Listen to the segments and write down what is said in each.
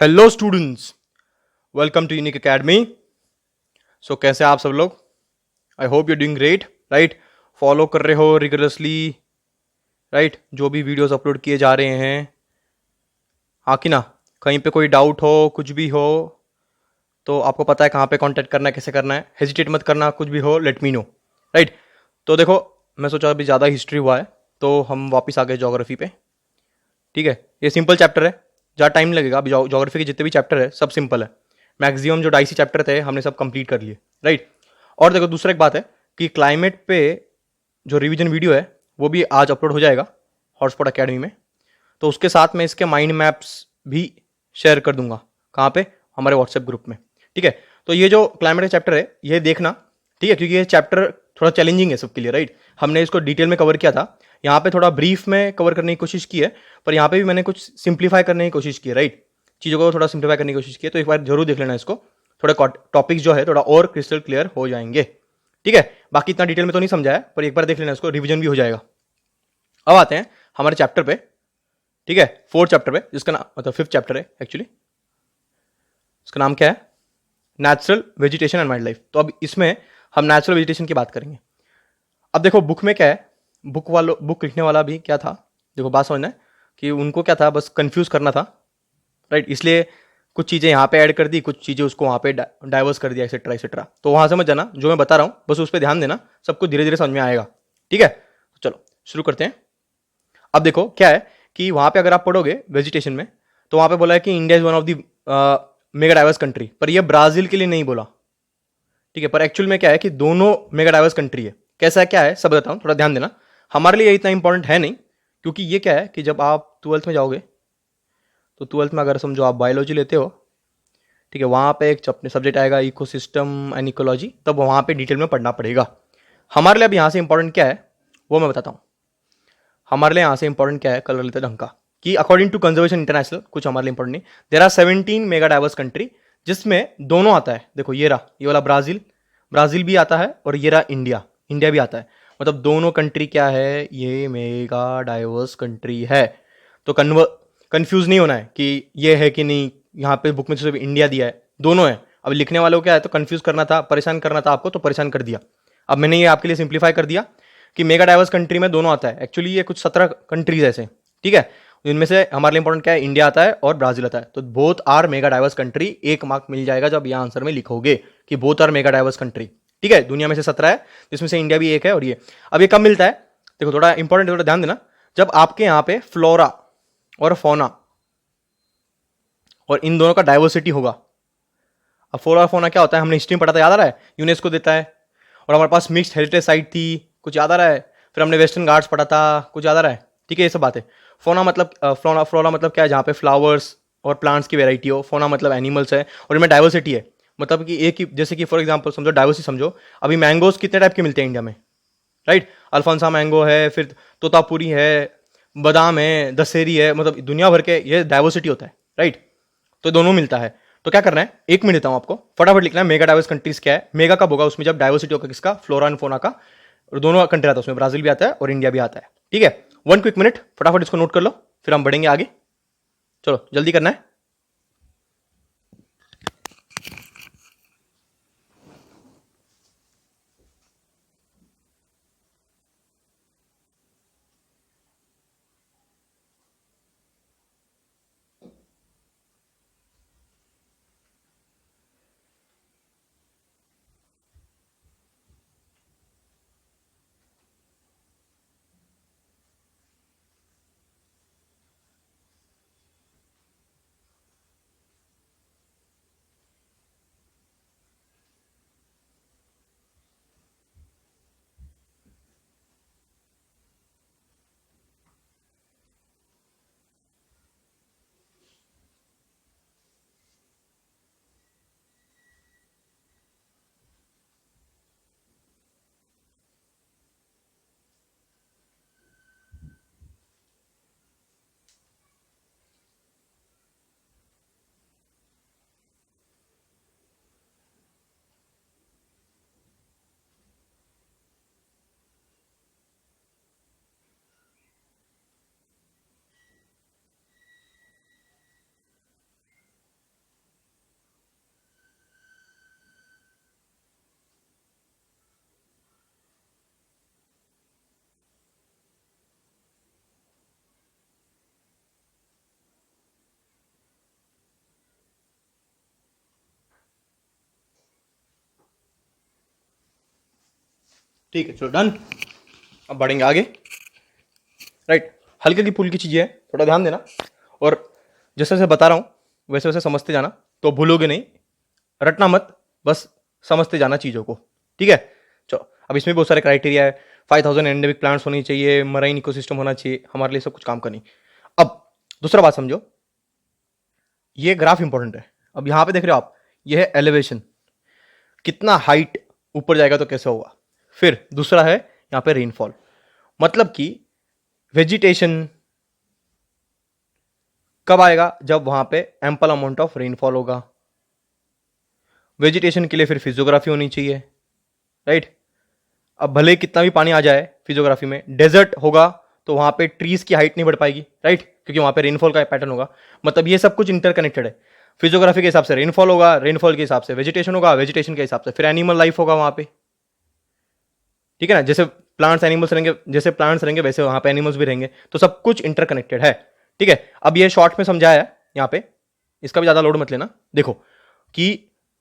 Hello students, welcome to Unique Academy. So कैसे हैं आप सब लोग? I hope you doing great, right? Follow कर रहे हो रिगरसली, राइट? जो भी वीडियोस अपलोड किए जा रहे हैं, हाँ कि ना? कहीं पे कोई डाउट हो, कुछ भी हो, तो आपको पता है कहाँ पे कांटेक्ट करना है, कैसे करना है। हेजिटेट मत करना, कुछ भी हो लेट मी नो, राइट? तो देखो, मैं सोचा अभी ज़्यादा हिस्ट्री हुआ है तो हम वापस आ गए ज्योग्राफी पे। ठीक है, ये सिंपल चैप्टर है, ज़्यादा टाइम लगेगा। अभी ज्योग्राफी के जितने भी चैप्टर है सब सिंपल है। मैक्सिमम जो डाइसी चैप्टर थे हमने सब कंप्लीट कर लिए, राइट? और देखो, दूसरा एक बात है कि क्लाइमेट पे जो रिवीजन वीडियो है वो भी आज अपलोड हो जाएगा हॉटस्पॉट एकेडमी में। तो उसके साथ में इसके माइंड मैप्स भी शेयर कर दूंगा। कहाँ पे? हमारे व्हाट्सएप ग्रुप में। ठीक है, तो ये जो क्लाइमेट का चैप्टर है ये देखना, ठीक है? क्योंकि ये चैप्टर थोड़ा चैलेंजिंग है सबके लिए, राइट? हमने इसको डिटेल में कवर किया था, यहाँ पे थोड़ा ब्रीफ में कवर करने की कोशिश की है, पर यहाँ पे भी मैंने कुछ सिंप्लीफाई करने की कोशिश की है, राइट? चीज़ों को थोड़ा सिंप्लीफाई करने की कोशिश की है, तो एक बार जरूर देख लेना इसको। थोड़ा टॉपिक्स जो है थोड़ा और क्रिस्टल क्लियर हो जाएंगे। ठीक है, बाकी इतना डिटेल में तो नहीं समझाया, पर एक बार देख लेना इसको, रिवीजन भी हो जाएगा। अब आते हैं हमारे चैप्टर पे। ठीक है, फोर्थ चैप्टर पे, जिसका नाम मतलब फिफ्थ चैप्टर है एक्चुअली। इसका नाम क्या है? Natural vegetation and wild life. तो अब इसमें हम नेचुरल वेजिटेशन की बात करेंगे। अब देखो, बुक में क्या है, बुक लिखने वाला भी क्या था, देखो बात समझना है कि उनको क्या था, बस कंफ्यूज करना था, राइट? इसलिए कुछ चीज़ें यहाँ पे ऐड कर दी, कुछ चीज़ें उसको वहाँ पे डाइवर्स कर दिया, एक्सेट्रा एक्सेट्रा। तो वहाँ समझ जाना, जो मैं बता रहा हूँ बस उस पर ध्यान देना, सब कुछ धीरे धीरे समझ में आएगा। ठीक है, तो चलो शुरू करते हैं। अब देखो क्या है कि वहाँ पे अगर आप पढ़ोगे वेजिटेशन में, तो वहाँ पे बोला है कि India is one of the mega diverse country, पर ये ब्राजील के लिए नहीं बोला। ठीक है, पर एक्चुअल में क्या है कि दोनों मेगा डाइवर्स कंट्री है। कैसा है, क्या है, सब बताता हूँ, थोड़ा ध्यान देना। हमारे लिए ये इतना इंपॉर्टेंट है नहीं, क्योंकि ये क्या है कि जब आप ट्वेल्थ में जाओगे, तो ट्वेल्थ में अगर समझो आप बायोलॉजी लेते हो, ठीक है, वहाँ पे एक सब्जेक्ट आएगा इकोसिस्टम एंड इकोलॉजी, तब वहाँ पे डिटेल में पढ़ना पड़ेगा। हमारे लिए अब यहाँ से इंपॉर्टेंट क्या है वो मैं बताता हूँ। हमारे लिए यहाँ से इंपॉर्टेंट क्या है, कलर लेते ढंग का, कि अकॉर्डिंग टू कंजर्वेशन इंटरनेशनल, कुछ हमारे लिए इंपॉर्टेंट नहीं। There are 17 mega diverse country, जिसमें दोनों आता है। देखो ये रहा, ये वाला ब्राजील, ब्राजील भी आता है, और ये रहा इंडिया, इंडिया भी आता है। मतलब दोनों कंट्री क्या है, ये मेगा डाइवर्स कंट्री है। तो कंफ्यूज नहीं होना है कि ये है कि नहीं, यहाँ पे बुक में सिर्फ इंडिया दिया है, दोनों है। अब लिखने वालों को क्या है, तो कंफ्यूज करना था, परेशान करना था आपको, तो परेशान कर दिया। अब मैंने ये आपके लिए सिंप्लीफाई कर दिया कि मेगा डाइवर्स कंट्री में दोनों आता है। एक्चुअली ये कुछ 17 कंट्रीज ऐसे, ठीक है? इनमें से हमारे लिए इंपॉर्टेंट क्या है, इंडिया आता है और ब्राजील आता है। तो both are mega diverse country, एक मार्क मिल जाएगा जब ये आंसर में लिखोगे कि both are mega diverse country. ठीक है, दुनिया में से 17 है, जिसमें से इंडिया भी एक है। और ये अब ये कब मिलता है, देखो थोड़ा इंपॉर्टेंट, थोड़ा ध्यान देना। जब आपके यहाँ पे फ्लोरा और फोना और इन दोनों का डाइवर्सिटी होगा। अब फ्लोरा और फोना क्या होता है, हमने हिस्ट्री में पढ़ा था, याद आ रहा है? यूनेस्को देता है। और हमारे पास मिक्स्ड हेरिटेज साइट थी, कुछ याद आ रहा है? फिर हमने वेस्टर्न घाट्स पढ़ा था, कुछ याद आ रहा है? ठीक है, ये सब बातें। फोना मतलब फ्लोरा मतलब क्या है, जहाँ पे फ्लावर्स और प्लांट्स की वेराइटी हो। फोना मतलब एनिमल्स है, और इनमें डाइवर्सिटी है। मतलब कि एक ही, जैसे कि फॉर एग्जाम्पल समझो, डाइवर्सिटी समझो, अभी मैंगोज कितने टाइप के मिलते हैं इंडिया में, राइट? अल्फांसा मैंगो है, फिर तोतापुरी है, बादाम है, दशहरी है, मतलब दुनिया भर के, ये डाइवर्सिटी होता है, राइट? तो दोनों मिलता है। तो क्या करना है, एक मिनट देता हूं आपको, फटाफट लिखना है मेगा डाइवर्स कंट्रीज क्या है। मेगा कब होगा, उसमें जब डाइवर्सिटी होगा, किसका? फ्लोरा एंड फोना का। और दोनों कंट्री आता है उसमें, ब्राजील भी आता है और इंडिया भी आता है। ठीक है, वन क्विक मिनट, फटाफट इसको नोट कर लो, फिर हम बढ़ेंगे आगे। चलो जल्दी करना है। ठीक है, चलो डन। अब बढ़ेंगे आगे, राइट। हल्की हल्की फुल्की चीज़ें हैं, थोड़ा ध्यान देना, और जैसे जैसे बता रहा हूँ वैसे वैसे समझते जाना, तो भूलोगे नहीं, रटना मत, बस समझते जाना चीज़ों को, ठीक है। चलो, अब इसमें बहुत सारे क्राइटेरिया है, 5000 एंडेमिक प्लांट्स होनी चाहिए, मराइन इकोसिस्टम होना चाहिए, हमारे लिए सब कुछ काम करनी। अब दूसरा बात समझो, ये ग्राफ इंपॉर्टेंट है। अब यहां पे देख रहे हो आप, ये है एलिवेशन, कितना हाइट ऊपर जाएगा तो कैसे होगा। फिर दूसरा है यहां पे रेनफॉल, मतलब कि वेजिटेशन कब आएगा, जब वहां पे एम्पल अमाउंट ऑफ रेनफॉल होगा। वेजिटेशन के लिए फिर फिजियोग्राफी होनी चाहिए, राइट। अब भले कितना भी पानी आ जाए फिजियोग्राफी में, डेजर्ट होगा तो वहां पे ट्रीज की हाइट नहीं बढ़ पाएगी, राइट, क्योंकि वहां पे रेनफॉल का पैटर्न होगा। मतलब ये सब कुछ इंटरकनेक्टेड है। फिजियोग्राफी के हिसाब से रेनफॉल होगा, रेनफॉल के हिसाब से वेजिटेशन होगा, वेजिटेशन के हिसाब से फिर एनिमल लाइफ होगा वहां पे, ठीक है ना। जैसे प्लांट्स एनिमल्स रहेंगे, जैसे प्लांट्स रहेंगे वैसे वहां पे एनिमल्स भी रहेंगे, तो सब कुछ इंटरकनेक्टेड है, ठीक है। अब ये शॉर्ट में समझाया है यहाँ पे, इसका भी ज्यादा लोड मत लेना। देखो कि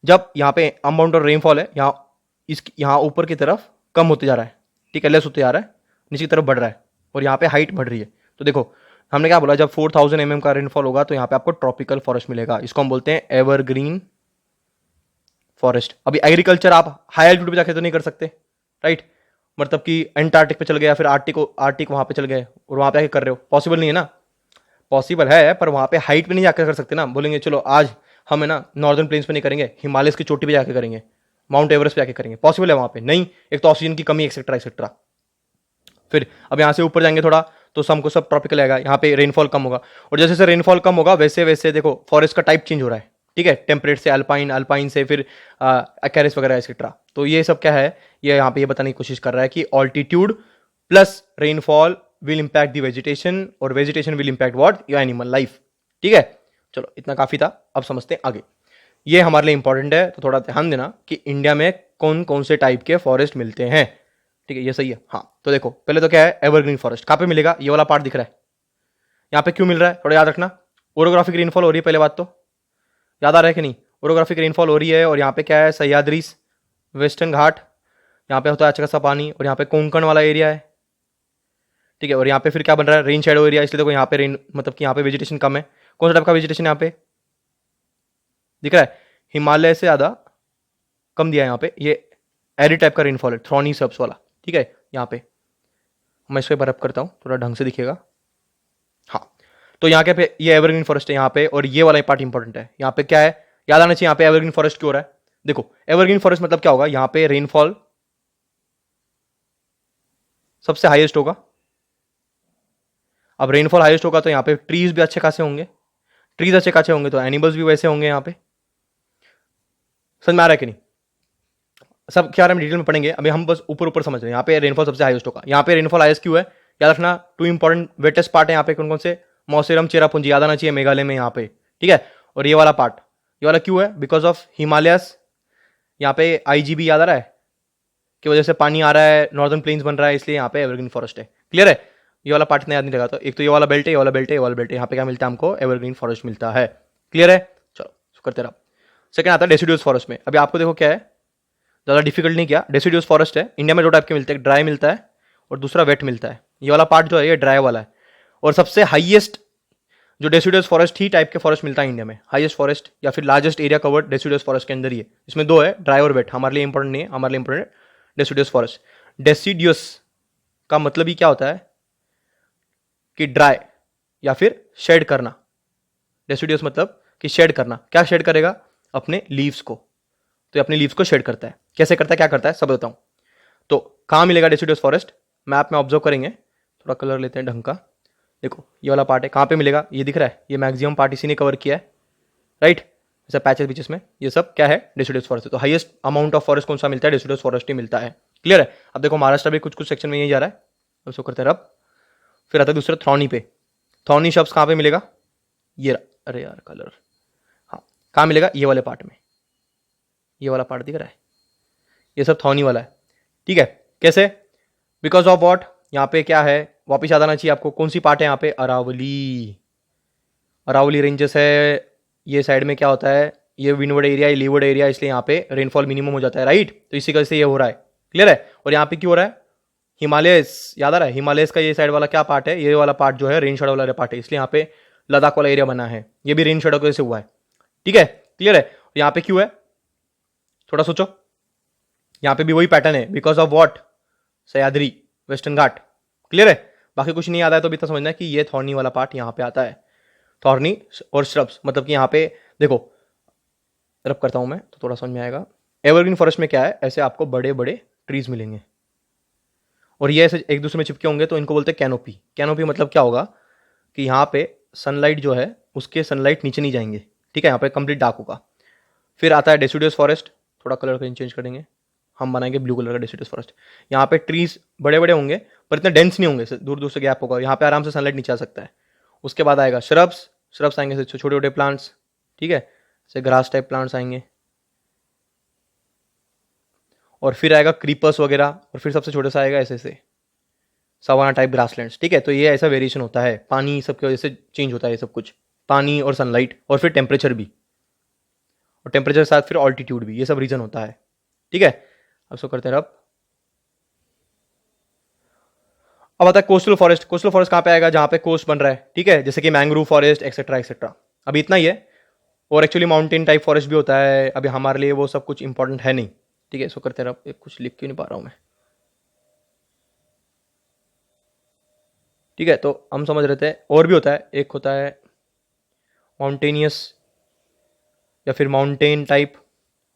जब यहाँ पे अमाउंट ऑफ रेनफॉल है, यहाँ ऊपर की तरफ कम होते जा रहा है, ठीक है, लेस होते जा रहा है, नीचे की तरफ बढ़ रहा है, और यहाँ पे हाइट बढ़ रही है। तो देखो हमने क्या बोला, जब 4000 mm का रेनफॉल होगा तो यहाँ पे आपको ट्रॉपिकल फॉरेस्ट मिलेगा, इसको हम बोलते हैं एवरग्रीन फॉरेस्ट। अभी एग्रीकल्चर आप हाई एल्टीट्यूड पे जाके तो नहीं कर सकते, राइट। मतलब कि एंटार्क्टिक पे चल गए या फिर आर्टिक वहां पे चल गए और वहां पे आके कर रहे हो, पॉसिबल नहीं है ना। पॉसिबल है पर वहां पे हाइट पे नहीं जाकर कर सकते ना। बोलेंगे चलो आज हम है ना नॉर्दर्न प्लेन्स पे नहीं करेंगे, हिमालय की चोटी पे जाके करेंगे, माउंट एवरेस्ट पे जाके करेंगे, पॉसिबल है वहां पे नहीं, एक तो ऑक्सीजन की कमी, एक्सेट्रा एक्सेट्रा। फिर अब यहाँ से ऊपर जाएंगे थोड़ा तो हमको सब ट्रॉपिकल आएगा, यहाँ पे रेनफॉल कम होगा, और जैसे जैसे रेनफॉल कम होगा वैसे वैसे देखो फॉरेस्ट का टाइप चेंज हो रहा है, ठीक है, टेम्परेट से अल्पाइन, अल्पाइन से फिर एक्रेस वगैरह एक्सेट्रा। तो ये सब क्या है, ये यहाँ पे ये बताने की कोशिश कर रहा है कि altitude plus rainfall will impact the vegetation, और vegetation will impact what, your animal life, ठीक है। चलो इतना काफी था, अब समझते हैं आगे। ये हमारे लिए इंपॉर्टेंट है, तो थोड़ा ध्यान देना कि इंडिया में कौन कौन से टाइप के फॉरेस्ट मिलते हैं, ठीक है, ये सही है। हाँ तो देखो पहले तो क्या है, एवरग्रीन फॉरेस्ट कहाँ पे मिलेगा, ये वाला पार्ट दिख रहा है, यहाँ पे क्यों मिल रहा है थोड़ा याद रखना। ओरोग्राफिक रेनफॉल हो रही है, पहले बात तो याद आ रहा है कि नहीं, ओरोग्राफिक रेनफॉल हो रही है, और यहाँ पे क्या है, सह्याद्री, वेस्टर्न घाट, यहाँ पे होता है अच्छा खासा पानी, और यहाँ पे कोंकण वाला एरिया है, ठीक है। और यहाँ पे फिर क्या बन रहा है, रेन शेडो एरिया, इसलिए देखो यहाँ पे रेन, मतलब कि यहाँ पे वेजिटेशन कम है। कौन सा टाइप का वेजिटेशन यहाँ पे दिख रहा है, हिमालय से ज़्यादा कम दिया है यहाँ पे, ये एरी टाइप का रेनफॉल है, थ्रॉनी सर्ब्स वाला, ठीक है। यहाँ पे मैं इस पर बर्फ करता हूँ, थोड़ा ढंग से दिखेगा। हाँ तो यहाँ के पे ये एवरग्रीन फॉरेस्ट है यहाँ पे, और ये वाला पार्ट इंपॉर्टेंट है। यहाँ पे क्या है, याद आना चाहिए, यहाँ पे एवरग्रीन फॉरेस्ट क्यों हो रहा है। देखो एवरग्रीन फॉरेस्ट मतलब क्या होगा, यहाँ पे रेनफॉल सबसे हाईएस्ट होगा। अब रेनफॉल हाईएस्ट होगा तो यहाँ पे ट्रीज भी अच्छे खासे होंगे, ट्रीज अच्छे खासे होंगे तो एनिमल्स भी वैसे होंगे यहाँ पे। समझ में आ रहा है कि नहीं, सब क्या डिटेल में पढ़ेंगे, अभी हम बस ऊपर ऊपर समझ रहे हैं। यहाँ पे रेनफॉल सबसे हाईएस्ट होगा, यहाँ पे रेनफॉल हाईएस्ट क्यों है, याद रखना। टू इंपॉर्टेंट वेटेस्ट पार्ट है यहाँ पे, कौन कौन से, मौसेरम, चेरापूंजी, याद आना चाहिए, मेघालय में यहाँ पे, ठीक है। और ये वाला पार्ट, ये वाला क्यों है, बिकॉज ऑफ हिमालयस, यहाँ पे आईजीबी याद आ रहा है, की वजह से पानी आ रहा है, नॉर्दर्न प्लेन्स बन रहा है, इसलिए यहाँ पे एवरग्रीन फॉरेस्ट है। क्लियर है, ये वाला पार्ट इतना याद नहीं लगा, तो एक तो ये वाला बेल्ट है, ये वाला बेल्ट है, ये वाला बेल्ट है, यहाँ पे क्या मिलता है हमको, एवरग्रीन फॉरेस्ट मिलता है। क्लियर है, चलो करते रहो। सेकंड आता है डेसिडुअस फॉरेस्ट में। अभी आपको देखो क्या है, ज़्यादा डिफिकल्ट नहीं किया, डेसिडुअस फॉरेस्ट है। इंडिया में दो टाइप के मिलते हैं, ड्राई मिलता है और दूसरा वेट मिलता है। ये वाला पार्ट जो है ये ड्राई वाला है, और सबसे हाईएस्ट जो डेसिडुअस फॉरेस्ट ही टाइप के फॉरेस्ट मिलता है इंडिया में, हाईएस्ट फॉरेस्ट या फिर largest area covered deciduous forest के अंदर ही है। इसमें दो है, ड्राई और वेट, हमारे लिए इंपॉर्टेंट नहीं है, हमारे लिए इंपॉर्टेंट डेसिडुअस फॉरेस्ट। डेसिडुअस का मतलब ही क्या होता है कि ड्राई या फिर शेड करना। डेसिडुअस मतलब कि शेड करना, क्या शेड करेगा, अपने लीव्स को, तो ये अपने लीव्स को शेड करता है। कैसे करता है, क्या करता है, सब बताऊं। तो कहाँ मिलेगा डेसिडुअस फॉरेस्ट, मैप में ऑब्जर्व करेंगे, थोड़ा कलर लेते हैं ढंग का। देखो ये वाला पार्ट है, कहाँ पे मिलेगा, ये दिख रहा है, ये मैक्सिमम पार्ट इसी ने कवर किया है, राइट। जैसे पैचेस बीचेस में ये सब क्या है, डेसिडुअस फॉरेस्ट। तो हाईएस्ट अमाउंट ऑफ फॉरेस्ट कौन सा मिलता है, डेसिडुअस फॉरेस्ट ही मिलता है। क्लियर है। अब देखो महाराष्ट्र भी कुछ कुछ सेक्शन में यही जा रहा है, उसको करते हैं रब। फिर आता है दूसरा थ्रॉनी पे। थ्रॉनी शब्द कहाँ पे मिलेगा, ये अरे यार कलर, हाँ कहाँ मिलेगा, ये वाले पार्ट में, ये वाला पार्ट दिख रहा है, ये सब थॉनी वाला है, ठीक है। कैसे, बिकॉज ऑफ वॉट, यहाँ पे क्या है, वापिस याद आना चाहिए आपको, कौन सी पार्ट है यहाँ पे, अरावली, अरावली रेंजेस है। ये साइड में क्या होता है, ये विंडवर्ड एरिया, ये लीवर्ड एरिया, इसलिए यहाँ पे रेनफॉल मिनिमम हो जाता है, राइट। तो इसी वजह से ये हो रहा है, क्लियर है? और यहाँ पे क्यों हो रहा है? हिमालयस, याद आ रहा है? हिमालयस का ये साइड वाला क्या पार्ट है? ये वाला पार्ट जो है रेन शेडो वाला पार्ट है, इसलिए यहाँ पे लद्दाख वाला एरिया बना है। ये भी रेन शेडो की वजह से हुआ है। ठीक है, क्लियर है? यहाँ पे क्यों है? थोड़ा सोचो। यहाँ पे भी वही पैटर्न है, because of what? Sahyadri, western Ghat. Clear है? बाकी कुछ नहीं आता है तो भी इतना समझना है कि ये थॉर्नी वाला पार्ट यहाँ पे आता है। थॉर्नी और श्रब्स, मतलब कि यहाँ पे देखो, रब करता हूं मैं तो थोड़ा समझ में आएगा। एवरग्रीन फॉरेस्ट में क्या है, ऐसे आपको बड़े बड़े ट्रीज मिलेंगे और ये ऐसे एक दूसरे में चिपके होंगे, तो इनको बोलते हैं कैनोपी। कैनोपी मतलब क्या होगा कि यहाँ पे सनलाइट जो है उसके सनलाइट नीचे नहीं जाएंगे। ठीक है, यहाँ पे कंप्लीट डार्क होगा। फिर आता है डेसिडियस फॉरेस्ट, थोड़ा कलर चेंज करेंगे, हम बनाएंगे ब्लू कलर का डेसिडियस फॉरेस्ट। यहाँ पे ट्रीज बड़े बड़े होंगे पर इतने डेंस नहीं होंगे, दूर दूर से गैप होगा, यहाँ पे आराम से सनलाइट नीचे आ सकता है। उसके बाद आएगा श्रब्स, श्रब्स आएंगे छोटे छोटे प्लांट्स। ठीक है, जैसे ग्रास टाइप प्लांट्स आएंगे। और फिर आएगा क्रीपर्स वगैरह, और फिर सबसे छोटा सा आएगा ऐसे ऐसे सवाना टाइप ग्रासलैंड्स। ठीक है, तो ये ऐसा वेरिएशन होता है, पानी सबकी वजह से चेंज होता है ये सब कुछ, पानी और सनलाइट और फिर टेम्परेचर भी, और टेम्परेचर के साथ फिर ऑल्टीट्यूड भी, ये सब रीजन होता है। ठीक है, अब सो करते हैं अब आता है कोस्टल फॉरेस्ट। कोस्टल फॉरेस्ट कहाँ पे आएगा? जहाँ पे कोस्ट बन रहा है। ठीक है, जैसे कि मैंग्रोव फॉरेस्ट एक्सेट्रा एक्सेट्रा। अभी इतना ही है, और एक्चुअली माउंटेन टाइप फॉरेस्ट भी होता है, अभी हमारे लिए वो सब कुछ इंपॉर्टेंट है नहीं। ठीक है, सो करते हैं कुछ लिख क्यों नहीं पा रहा हूँ मैं। ठीक है, तो हम समझ रहे थे और भी होता है, एक होता है माउंटेनियस या फिर माउंटेन टाइप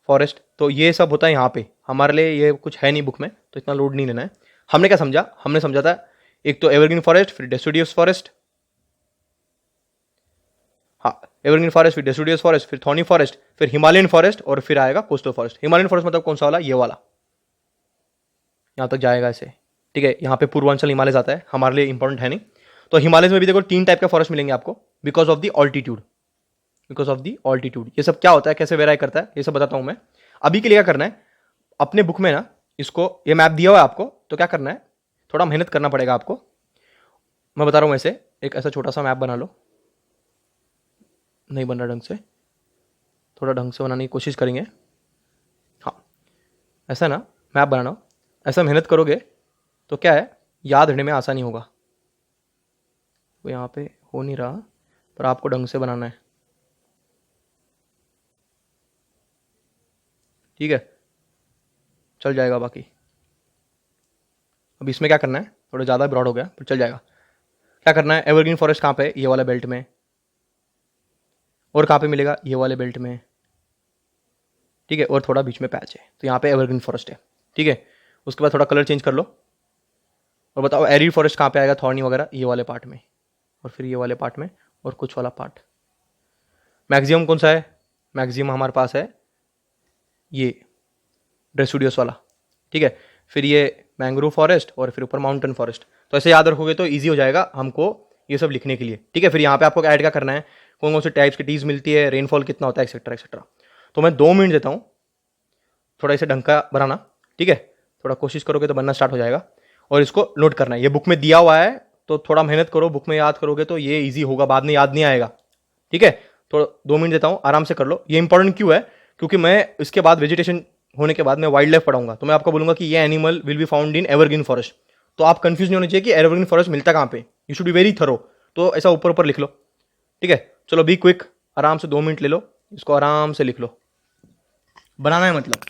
फॉरेस्ट। तो ये सब होता है यहाँ पे, हमारे लिए ये कुछ है नहीं बुक में, तो इतना लोड नहीं लेना है। हमने क्या समझा? हमने समझा था एक तो एवरग्रीन फॉरेस्ट, फिर डेसिडियस फॉरेस्ट। हाँ, एवरग्रीन फॉरेस्ट, फिर डेसिडियस फॉरेस्ट, फिर थॉर्नी फॉरेस्ट, फिर हिमालयन फॉरेस्ट, और फिर आएगा कोस्टल फॉरेस्ट। हिमालयन फॉरेस्ट मतलब कौन सा वाला? ये वाला, यहाँ तक जाएगा ऐसे। ठीक है, यहाँ पे पूर्वांचल हिमालय आता है, हमारे लिए इंपॉर्टेंट है नहीं। तो हिमालय में भी देखो 3 टाइप का फॉरेस्ट मिलेंगे आपको, because of the altitude. Because of the altitude ये सब क्या होता है, कैसे वेराई करता है, ये सब बताता हूँ मैं। अभी के लिए क्या करना है, अपने बुक में ना इसको, ये मैप दिया हुआ है आपको, तो क्या करना है, थोड़ा मेहनत करना पड़ेगा आपको। मैं बता रहा हूँ ऐसे, एक ऐसा छोटा सा मैप बना लो। नहीं बन रहा ढंग से, थोड़ा ढंग से बनाने की कोशिश करेंगे। हाँ, ऐसा ना मैप बनाना, ऐसा मेहनत करोगे तो क्या है, याद रखने में आसानी होगा। वो यहाँ पे हो नहीं रहा, पर आपको ढंग से बनाना है। ठीक है, चल जाएगा बाकी। अब इसमें क्या करना है, थोड़ा ज़्यादा ब्रॉड हो गया पर चल जाएगा। क्या करना है, एवरग्रीन फॉरेस्ट कहाँ पे है? ये वाला बेल्ट में। और कहाँ पे मिलेगा? ये वाले बेल्ट में। ठीक है, और थोड़ा बीच में पैच है, तो यहाँ पे एवरग्रीन फॉरेस्ट है। ठीक है, उसके बाद थोड़ा कलर चेंज कर लो और बताओ एरिड फॉरेस्ट कहाँ पे आएगा? थॉर्नी वगैरह ये वाले पार्ट में, और फिर ये वाले पार्ट में, और कुछ वाला पार्ट। मैक्सिमम कौन सा है? मैक्सिमम हमारे पास है ये रेसिडियस वाला। ठीक है, फिर ये मैंग्रोव फॉरेस्ट, और फिर ऊपर माउंटेन फॉरेस्ट। तो ऐसे याद रखोगे तो ईजी हो जाएगा हमको ये सब लिखने के लिए। ठीक है, फिर यहाँ पे आपको ऐड क्या करना है, कौन कौन से टाइप्स की टीज मिलती है, रेनफॉल कितना होता है, एक्सेट्रा एक्सेट्रा। तो मैं 2 मिनट देता हूँ थोड़ा इसे ढंग का बनाना। ठीक है, थोड़ा कोशिश करोगे तो बनना स्टार्ट हो जाएगा, और इसको नोट करना है, ये बुक में दिया हुआ है, तो थोड़ा मेहनत करो, बुक में याद करोगे तो ये ईजी होगा, बाद में याद नहीं आएगा। ठीक है, तो 2 मिनट देता हूँ, आराम से कर लो। ये इंपॉर्टेंट क्यों है? क्योंकि मैं इसके बाद वेजिटेशन होने के बाद मैं वाइल्ड लाइफ पढ़ाऊंगा, तो मैं आपको बोलूंगा कि ये animal will be found in evergreen forest. तो आप कंफ्यूज नहीं होने चाहिए कि एवरग्रीन फॉरेस्ट मिलता कहाँ पे, you should be very thorough. तो ऐसा ऊपर ऊपर लिख लो। ठीक है, चलो बी क्विक, आराम से 2 मिनट ले लो, इसको आराम से लिख लो, बनाना है मतलब।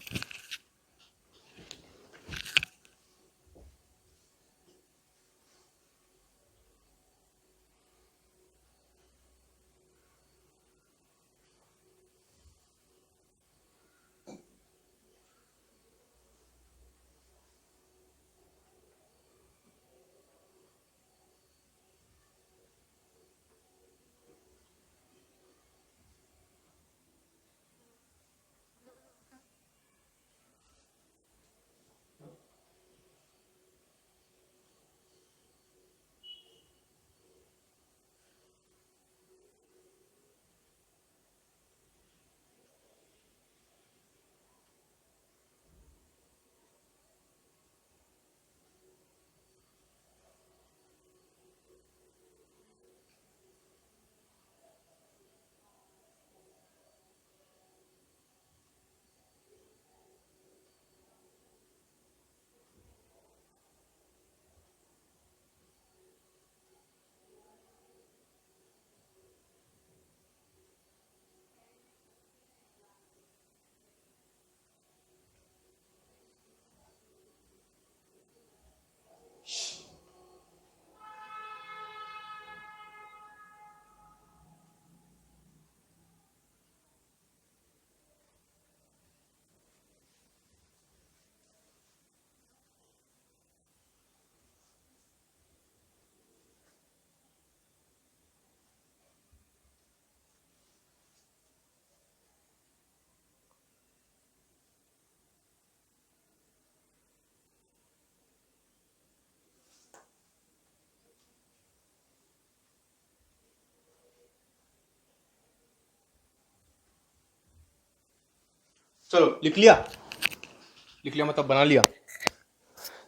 चलो लिख लिया मतलब बना लिया।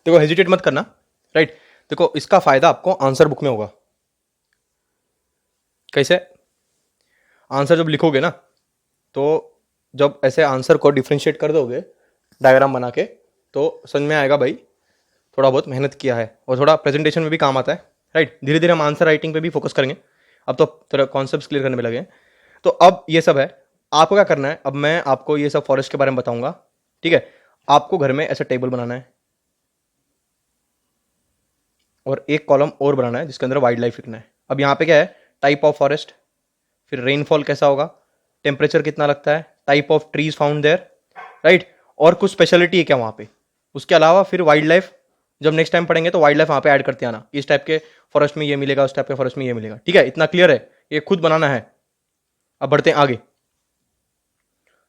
देखो हेजिटेट मत करना, राइट। देखो इसका फायदा आपको आंसर बुक में होगा। कैसे? आंसर जब लिखोगे ना, तो जब ऐसे आंसर को डिफ्रेंशिएट कर दोगे डायग्राम बना के, तो समझ में आएगा भाई थोड़ा बहुत मेहनत किया है, और थोड़ा प्रेजेंटेशन में भी काम आता है, राइट। धीरे धीरे हम आंसर राइटिंग पे भी फोकस करेंगे। अब तो थोड़ा कॉन्सेप्ट क्लियर करने में लगे हैं। तो अब ये सब है, आपको क्या करना है, अब मैं आपको ये सब फॉरेस्ट के बारे में बताऊंगा, ठीक है। आपको घर में ऐसा टेबल बनाना है, और एक कॉलम और बनाना है जिसके अंदर वाइल्ड लाइफ लिखना है। अब यहाँ पे क्या है, टाइप ऑफ फॉरेस्ट, फिर रेनफॉल कैसा होगा, टेम्परेचर कितना लगता है, type of trees found there, right. और कुछ स्पेशलिटी है क्या वहाँ पे, उसके अलावा फिर वाइल्ड लाइफ, जब नेक्स्ट टाइम पढ़ेंगे तो वाइल्ड लाइफ वहाँ पे ऐड करते आना, इस टाइप के फॉरेस्ट में ये मिलेगा, उस टाइप के फॉरेस्ट में ये मिलेगा, ठीक है। इतना क्लियर है, ये खुद बनाना है। अब बढ़ते हैं आगे।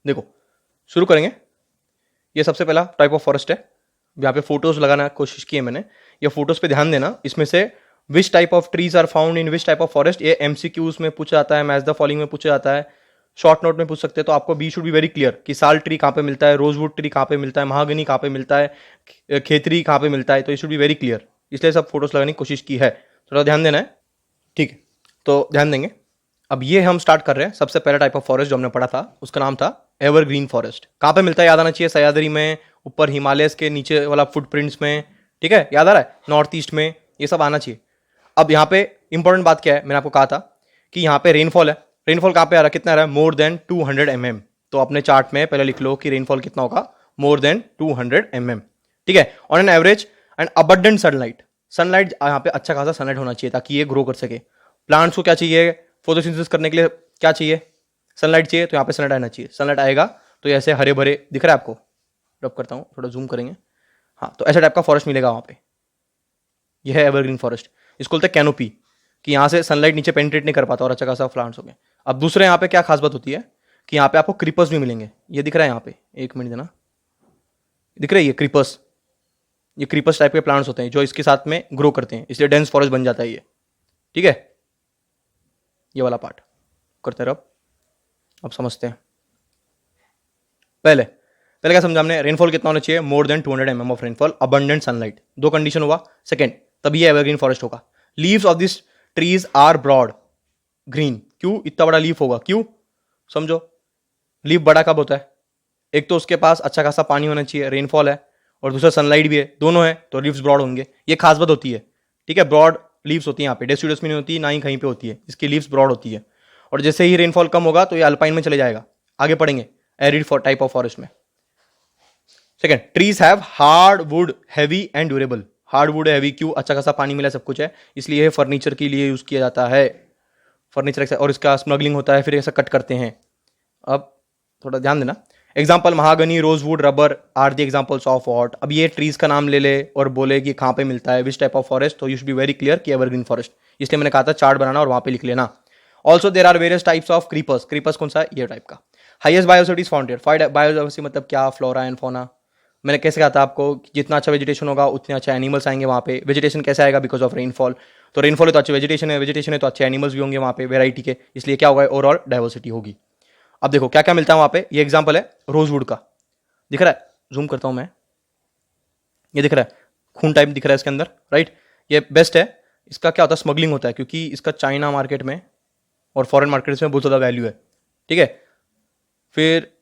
देखो शुरू करेंगे। ये सबसे पहला टाइप ऑफ फॉरेस्ट है, यहाँ पे फोटोज लगाना कोशिश की है मैंने। ये फोटोज पे ध्यान देना, इसमें से which type of trees are found in which type of forest, ये एमसीक्यूज में पूछा जाता है, मैच द फॉलोइंग में पूछा जाता है, शॉर्ट नोट में पूछ सकते हैं। तो आपको be should be very clear कि साल ट्री कहाँ पे मिलता है, रोजवुड ट्री कहाँ पे मिलता है, महागनी कहाँ पे मिलता है, खेतरी कहाँ पे मिलता है। तो ये शुड बी वेरी क्लियर, इसलिए सब फोटोज लगाने की कोशिश की है, थोड़ा ध्यान देना है, ठीक है। तो ध्यान देंगे। अब ये हम स्टार्ट कर रहे हैं। सबसे पहला टाइप ऑफ फॉरेस्ट जो हमने पढ़ा था उसका नाम था एवरग्रीन फॉरेस्ट। कहाँ पे मिलता है याद आना चाहिए, सह्याद्री में, ऊपर हिमालयस के नीचे वाला फुटप्रिंट्स में, ठीक है, याद आ रहा है, नॉर्थ ईस्ट में, ये सब आना चाहिए। अब यहाँ पे इंपॉर्टेंट बात क्या है, मैंने आपको कहा था कि यहाँ पे रेनफॉल है। रेनफॉल कहाँ पे आ रहा है, कितना आ रहा है, मोर देन 200 mm। तो अपने चार्ट में पहले लिख लो कि रेनफॉल कितना होगा, मोर देन 200 mm, ठीक है। On an average and abundant sunlight, sunlight यहाँ पे अच्छा खासा सनलाइट होना चाहिए ताकि ये ग्रो कर सके। प्लांट्स को क्या चाहिए, फोटोसिंथेसिस करने के लिए क्या चाहिए, सनलाइट चाहिए, तो यहाँ पे सनलाइट आना चाहिए। सनलाइट आएगा तो ऐसे हरे भरे दिख रहा है आपको, रब करता हूँ, थोड़ा जूम करेंगे, हाँ। तो ऐसा टाइप का फॉरेस्ट मिलेगा वहाँ पे। यह है एवरग्रीन फॉरेस्ट। इसको बोलते हैं कैनोपी, कि यहाँ से सनलाइट नीचे पेनिट्रेट नहीं कर पाता और अच्छा खासा प्लांट्स हो गए। अब दूसरे यहाँ पे क्या खास बात होती है कि यहाँ पे आपको क्रीपर्स भी मिलेंगे। ये दिख रहा है यहाँ पे, एक मिनट देना, दिख रहा है ये क्रीपर्स, ये क्रीपर्स टाइप के प्लांट्स होते हैं जो इसके साथ में ग्रो करते हैं, इसलिए डेंस फॉरेस्ट बन जाता है ये, ठीक है। ये वाला पार्ट करते रहो, अब समझते हैं। पहले पहले क्या समझा हमने, रेनफॉल कितना होना चाहिए, more than 200 mm of rainfall, abundant sunlight, दो कंडीशन हुआ। सेकंड, तभी ये एवरग्रीन फॉरेस्ट होगा। Leaves of this trees are broad green, क्यों इतना बड़ा लीफ होगा, क्यों, समझो। लीफ बड़ा कब होता है, एक तो उसके पास अच्छा खासा पानी होना चाहिए, रेनफॉल है, और दूसरा सनलाइट भी है, दोनों है, तो लीव्स ब्रॉड होंगे। ये खास बात होती है, ठीक है। ब्रॉड लीव्स होती है यहाँ पे, डेसिडस में नहीं होती, ना ही कहीं पे होती है, इसकी लीव्स ब्रॉड होती है। और जैसे ही रेनफॉल कम होगा तो ये अल्पाइन में चले जाएगा। आगे पढ़ेंगे एरिड टाइप ऑफ फॉरेस्ट में। Second, trees have hard would heavy and durable. Hard would है, हैवी क्यों, अच्छा खासा पानी मिला, सब कुछ है, इसलिए फर्नीचर के लिए यूज किया जाता है, फर्नीचर। और इसका स्मगलिंग होता है, फिर ऐसा कट करते हैं। अब थोड़ा ध्यान देना। Example, mahogany, rosewood, rubber are the examples of what. अब ये ट्रीज का नाम ले ले और बोले कि कहाँ पे मिलता है, विच टाइप ऑफ फॉरेस्ट, तो you should be very clear कि एवरग्रीन फॉरेस्ट। इसलिए मैंने कहा था चार्ट बनाना और वहां पे लिख लेना। Also there are various types of creepers. Creepers कौन सा है, ये टाइप का। Highest biocity is found here. Biocity मतलब क्या, फ्लोरा एंड फौना। मैंने कैसे कहा था आपको, जितना अच्छा वेजिटेशन होगा उतने अच्छे एनिमल्स आएंगे वहाँ पे। वेजिटेशन कैसे आएगा, बिकॉज ऑफ रेनफॉल। तो रेनफॉल है तो अच्छे वेजिटेशन है, वेजिटेशन है तो अच्छे एनिमल्स भी होंगे वहाँ पे वेराइटी के, इसलिए क्या होगा, ओवरऑल डाइवर्सिटी होगी। अब देखो क्या क्या मिलता है वहाँ पे। ये एग्जाम्पल है रोजवुड का, दिख रहा है, जूम करता हूँ मैं, ये दिख रहा है, खून टाइप दिख रहा है इसके अंदर, राइट। ये बेस्ट है। इसका क्या होता है, स्मगलिंग होता है, क्योंकि इसका चाइना मार्केट में और फॉरेन मार्केट्स में बहुत ज़्यादा वैल्यू है, ठीक है। फिर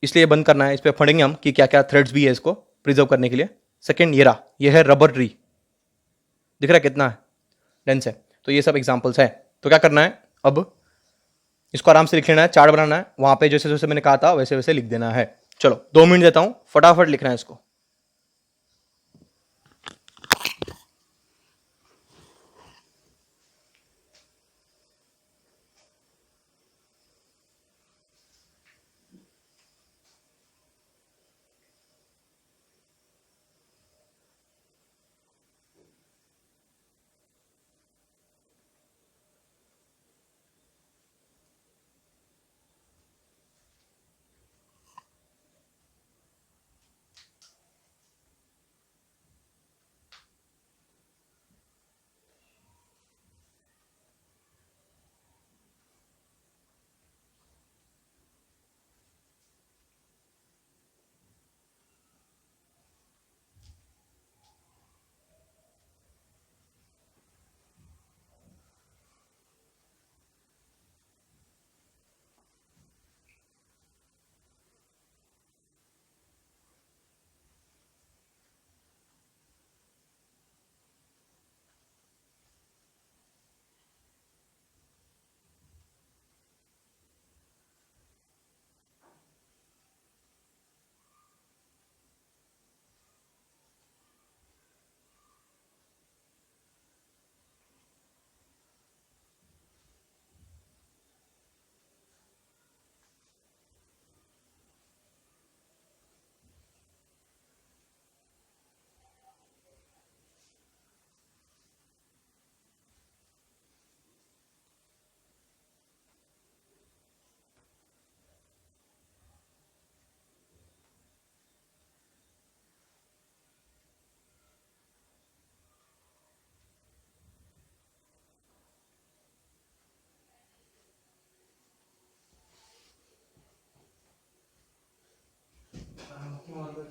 इसलिए बंद करना है, इस पर पढ़ेंगे हम कि क्या क्या थ्रेड्स भी है इसको प्रिजर्व करने के लिए। सेकेंड, ये रहा, ये है रबर ट्री, दिख रहा है कितना है, डेंस है। तो ये सब एग्जाम्पल्स है। तो क्या करना है, अब इसको आराम से लिख लेना है, चार्ट बनाना है, वहां पे जैसे जैसे मैंने कहा था वैसे वैसे लिख देना है। चलो 2 मिनट देता हूं, फटाफट लिखना है इसको।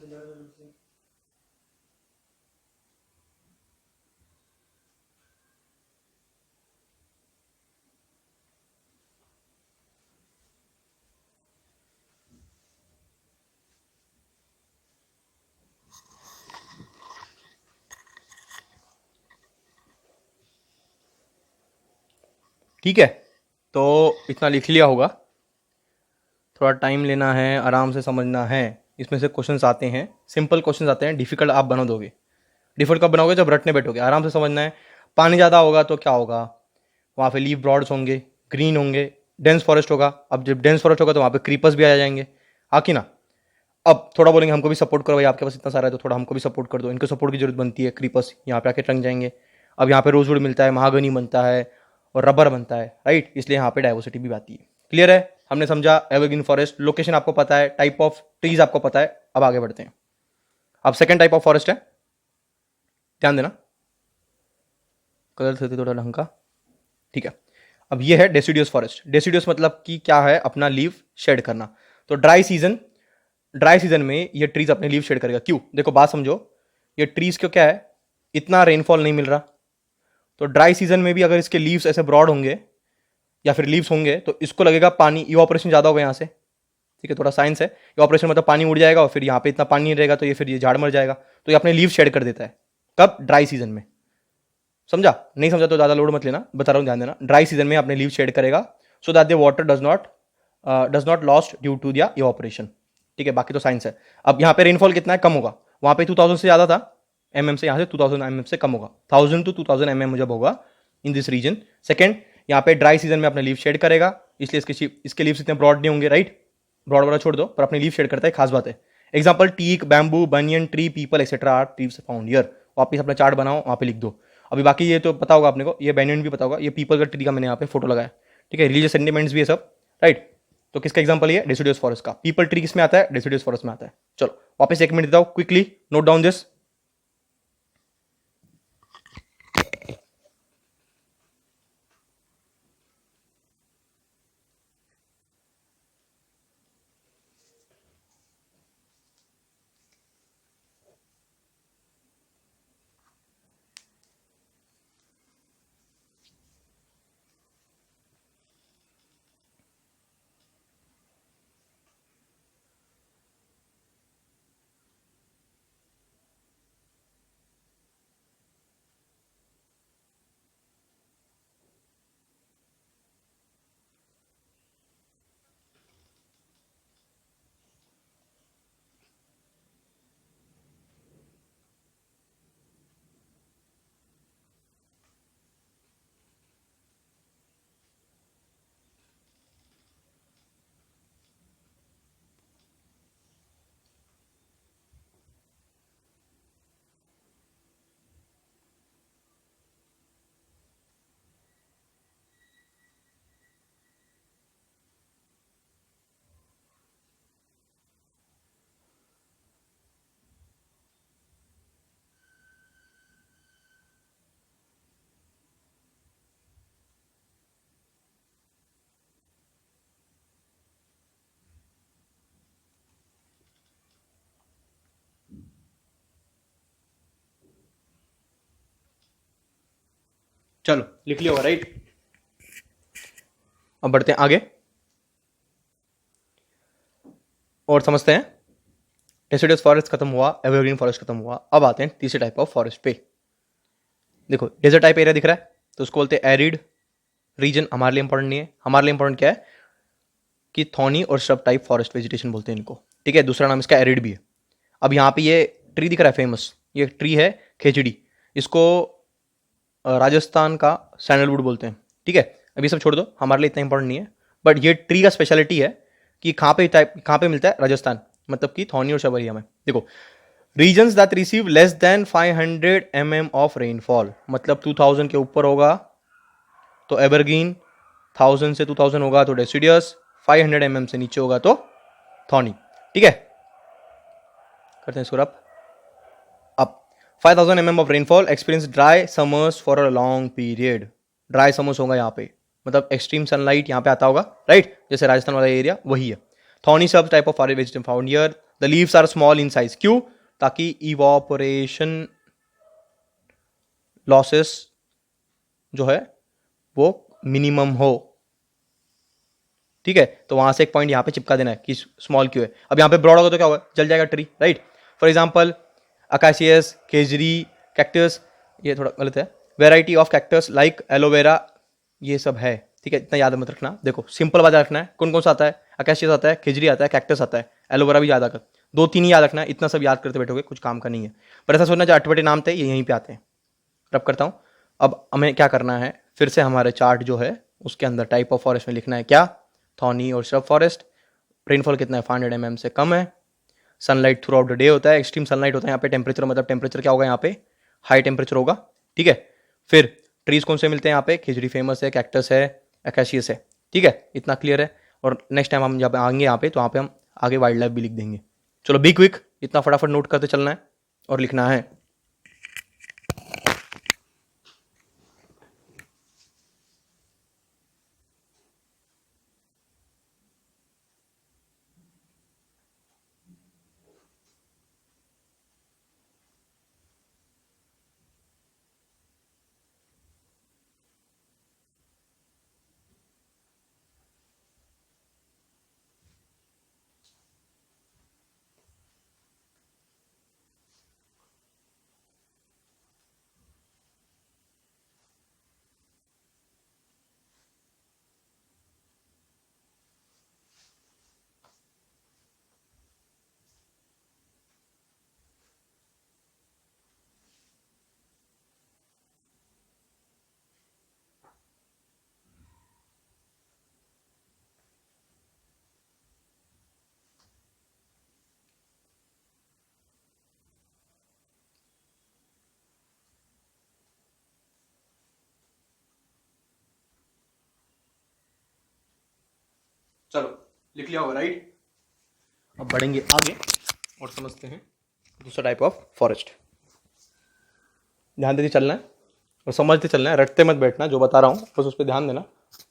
ठीक है, तो इतना लिख लिया होगा। थोड़ा टाइम लेना है, आराम से समझना है। इसमें से क्वेश्चंस आते हैं, सिंपल क्वेश्चंस आते हैं, डिफिकल्ट आप बना दोगे। डिफिकल्ट कब बनाओगे? जब रटने बैठोगे। आराम से समझना है। पानी ज़्यादा होगा तो क्या होगा? वहाँ पे लीफ ब्रॉड्स होंगे, ग्रीन होंगे, डेंस फॉरेस्ट होगा। अब जब डेंस फॉरेस्ट होगा तो वहाँ पे क्रीपर्स भी आ जाएंगे, हाँ कि ना? अब थोड़ा बोलेंगे हमको भी सपोर्ट करो भाई, आपके पास इतना सारा है तो थोड़ा हमको भी सपोर्ट कर दो। इनको सपोर्ट की जरूरत बनती है, क्रीपर्स यहाँ पे आके टंग जाएंगे। अब यहाँ पे रोजवुड मिलता है, महागनी बनता है और रबर बनता है, राइट? इसलिए यहाँ पे डाइवर्सिटी भी आती है। क्लियर है? हमने समझा एवरग्रीन फॉरेस्ट, लोकेशन आपको पता है, टाइप ऑफ ट्रीज आपको पता है। अब आगे बढ़ते हैं। अब सेकेंड टाइप ऑफ फॉरेस्ट है, ध्यान देना, कलर थे थोड़ा ढंग का, ठीक है। अब ये है डेसिडियस फॉरेस्ट। डेसिडियस मतलब कि क्या है? अपना लीव शेड करना। तो ड्राई सीजन में ये ट्रीज अपने लीव शेड करेगा। क्यों? देखो बात समझो, ये ट्रीज को क्या है, इतना रेनफॉल नहीं मिल रहा, तो ड्राई सीजन में भी अगर इसके लीव्स ऐसे ब्रॉड होंगे या फिर लीव्स होंगे तो इसको लगेगा पानी, इवापोरेशन ज़्यादा होगा यहाँ से, ठीक है? थोड़ा साइंस है। इवापोरेशन मतलब पानी उड़ जाएगा और फिर यहाँ पे इतना पानी नहीं रहेगा तो ये फिर ये झाड़ मर जाएगा। तो ये अपने लीव शेड कर देता है। कब? ड्राई सीजन में। समझा? नहीं समझा तो ज़्यादा लोड मत लेना, बता रहा हूँ, ध्यान देना। ड्राई सीजन में अपने लीव शेड करेगा so that the water does not lost due to the evaporation, ठीक है? बाकी तो साइंस है। अब यहाँ पे रेनफॉल कितना है? कम होगा। वहाँ पे 2000 से ज़्यादा था mm से, यहाँ से 2000 mm से कम होगा। 1000 to 2000 mm जब होगा इन दिस रीजन। सेकेंड, यहाँ पे ड्राई सीजन में अपने लीव शेड करेगा, इसलिए इसके लीव्स इतने ब्रॉड नहीं होंगे, राइट? ब्रॉड वाला छोड़ दो, पर अपने लीव शेड करता है, खास बात है। Example, teak, bamboo, banyan tree, peepal etcetera are trees found here. वापिस अपना चार्ट बनाओ, वहाँ पे लिख दो। अभी बाकी ये तो पता होगा अपने को, ये बेनियन भी पता होगा, ये पीपल का ट्री का मैंने यहाँ पे फोटो लगाया, ठीक है? रिलीजियस सेंटिमेंट्स भी है सब, राइट? तो किसका एग्जांपल ये? डेसिडियस फॉरेस्ट का। पीपल ट्री किस में आता है? डेसिडियस फॉरेस्ट में आता है। चलो वापस 1 मिनट देता हूं, क्विकली नोट डाउन दिस। चलो लिख लिया होगा, राइट? अब बढ़ते हैं आगे और समझते हैं। डेसिडियस फॉरेस्ट खत्म हुआ, एवरग्रीन फॉरेस्ट खत्म हुआ। अब आते हैं तीसरे टाइप ऑफ फॉरेस्ट पे। देखो डेजर्ट टाइप एरिया दिख रहा है तो उसको बोलते हैं एरिड रीजन। हमारे लिए इंपॉर्टेंट नहीं है, हमारे लिए इंपॉर्टेंट क्या है कि थॉर्नी और श्रब टाइप फॉरेस्ट वेजिटेशन बोलते हैं इनको, ठीक है? दूसरा नाम इसका एरिड भी है। अब यहाँ पे ये ट्री दिख रहा है फेमस, ये ट्री है खेजड़ी। इसको राजस्थान का सैंडलवुड बोलते हैं, ठीक है? अभी सब छोड़ दो, हमारे लिए इतना इंपॉर्टेंट नहीं है। बट ये ट्री का स्पेशलिटी है कि कहाँ पे मिलता है? राजस्थान, मतलब कि थॉर्नी और शब एरिया में। देखो, regions that receive less than 500 mm of rainfall, मतलब 2000 के ऊपर होगा तो एवरग्रीन, 1000 से 2000 होगा तो डेसिडियस, 500 mm से नीचे होगा तो थॉर्नी, ठीक है? करते हैं इसको अब 5000 mm of rainfall experience dry summers for a long period. Dry summers होगा यहाँ पे, मतलब एक्सट्रीम सनलाइट यहाँ पे आता होगा, राइट? जैसे राजस्थान वाला एरिया वही है। थॉर्नी सब type of forest vegetation found here, the leaves are small in size, क्यों? ताकि इवॉपोरेशन लॉसेस जो है वो मिनिमम हो, ठीक है। तो वहां से एक पॉइंट यहाँ पे चिपका देना है कि स्मॉल क्यों है। अब यहाँ पे ब्रॉड होगा तो क्या होगा, जल जाएगा tree, right. For example acacias, khejri, cactus, ये थोड़ा गलत है, variety of cactus like aloe vera, ये सब है, ठीक है। इतना याद मत रखना, देखो सिंपल बात रखना है, कौन कौन सा आता है, अकाशियस आता है, केजरी आता है, कैक्टस आता है, एलोवेरा भी याद आकर, दो तीन ही याद रखना है, इतना सब याद करते बैठोगे कुछ काम का नहीं है। पर ऐसा सोचना जो अटपटे नाम थे ये यहीं पे आते हैं। रब करता हूँ। अब हमें क्या करना है, फिर से हमारे चार्ट जो है उसके अंदर टाइप ऑफ फॉरेस्ट में लिखना है क्या, थॉर्नी और श्रब फॉरेस्ट। रेनफॉल कितना है, 500 mm से कम है। Sunlight through out the day होता है, एक्सट्रीम सनलाइट होता है यहाँ पे। टेम्परेचर मतलब टेम्परेचर क्या होगा यहाँ पे, हाई टेम्परेचर होगा, ठीक है। फिर ट्रीज कौन से मिलते हैं यहाँ पे, खिजड़ी फेमस है, कैक्टस है, अकाशियस है, ठीक है। इतना क्लियर है। और नेक्स्ट टाइम हम जब आएंगे यहाँ पे तो यहाँ पे हम आगे वाइल्ड लाइफ भी लिख देंगे। चलो बी क्विक, इतना फटाफट नोट करते चलना है और लिखना है। चलो लिख लिया होगा, राइट। अब बढ़ेंगे आगे और समझते हैं दूसरा टाइप ऑफ फॉरेस्ट। ध्यान देते चलना है और समझते चलना है, रटते मत बैठना, जो बता रहा हूँ बस उस पर ध्यान देना,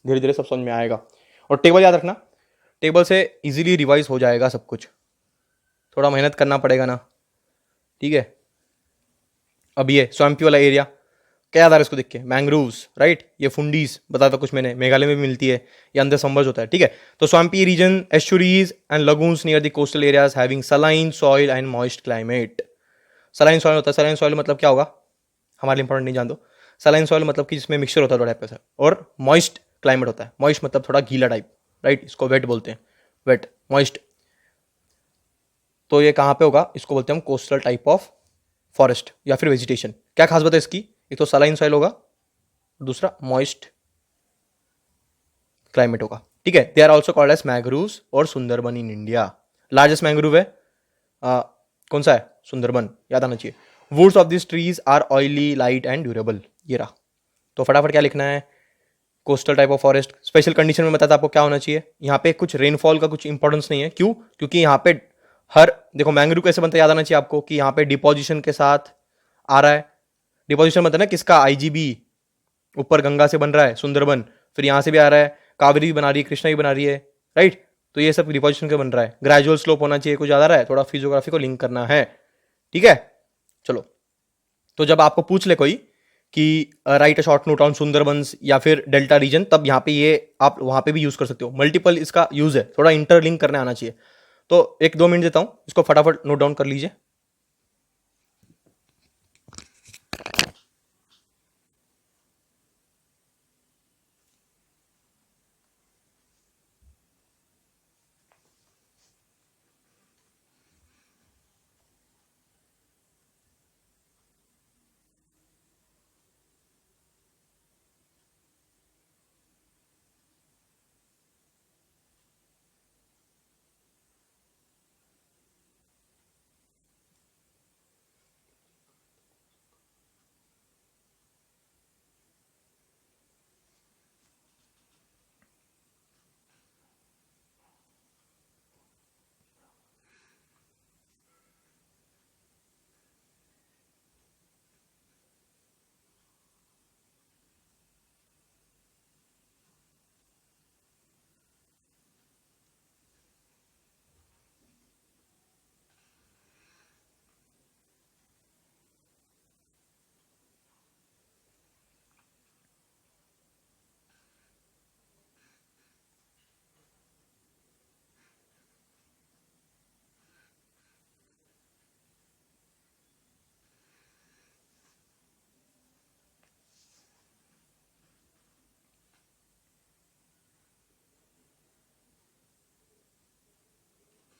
धीरे धीरे सब समझ में आएगा। और टेबल याद रखना, टेबल से इजीली रिवाइज हो जाएगा सब कुछ, थोड़ा मेहनत करना पड़ेगा ना, ठीक है। अब ये स्वाम्पी वाला एरिया क्या याद आ रहा है इसको देख के, मैंग्रोव्स, राइट। ये फुंडीज बताया था कुछ मैंने, मेघालय में भी मिलती है, ये अंदर सबमर्ज होता है, ठीक है। तो swampy region, estuaries and lagoons near the coastal areas having saline soil and moist climate. Saline soil होता है, सलाइन सॉइल मतलब क्या होगा, हमारे इंपॉर्टेंट नहीं जान दो। सलाइन सॉइल मतलब कि जिसमें मिक्सचर होता है थोड़ा टाइप का, और मॉइस्ट क्लाइमेट होता है, मॉइस्ट मतलब थोड़ा गीला टाइप, राइट। इसको वेट बोलते हैं, वेट मॉइस्ट। तो ये कहाँ पे होगा, इसको बोलते हैं हम कोस्टल टाइप ऑफ फॉरेस्ट या फिर वेजिटेशन। क्या खास बात है इसकी, एक तो सलाइन सॉइल होगा, दूसरा मॉइस्ट क्लाइमेट होगा, ठीक है। They are also called as mangroves और Sundarban in India. Largest mangrove है कौन सा है, सुंदरबन, याद आना चाहिए। Woods of this trees are oily, light and durable, ये रहा। तो फटाफट क्या लिखना है, coastal type of forest. Special condition में बताता आपको क्या होना चाहिए, यहाँ पे कुछ रेनफॉल का कुछ इंपॉर्टेंस नहीं है, क्यों, क्योंकि यहाँ पे हर, देखो मैंग्रोव कैसे बनता है याद आना चाहिए आपको, कि यहाँ पे डिपोजिशन के साथ आ रहा है। डिपोजिशन मतलब ना किसका, आईजीबी, ऊपर गंगा से बन रहा है सुंदरबन, फिर यहाँ से भी आ रहा है, कावेरी भी बना रही है, कृष्णा भी बना रही है, राइट। तो ये सब डिपोजिशन के बन रहा है, ग्रेजुअल स्लोप होना चाहिए, कुछ ज्यादा रहा है, थोड़ा फिजियोग्राफी को लिंक करना है, ठीक है। चलो, तो जब आपको पूछ ले कोई कि right a short note on Sundarbans या फिर डेल्टा रीजन, तब यहाँ पे ये आप वहां पे भी यूज कर सकते हो, मल्टीपल इसका यूज है, थोड़ा इंटरलिंक करने आना चाहिए। तो एक दो मिनट देता हूं, इसको फटाफट नोट डाउन कर लीजिए।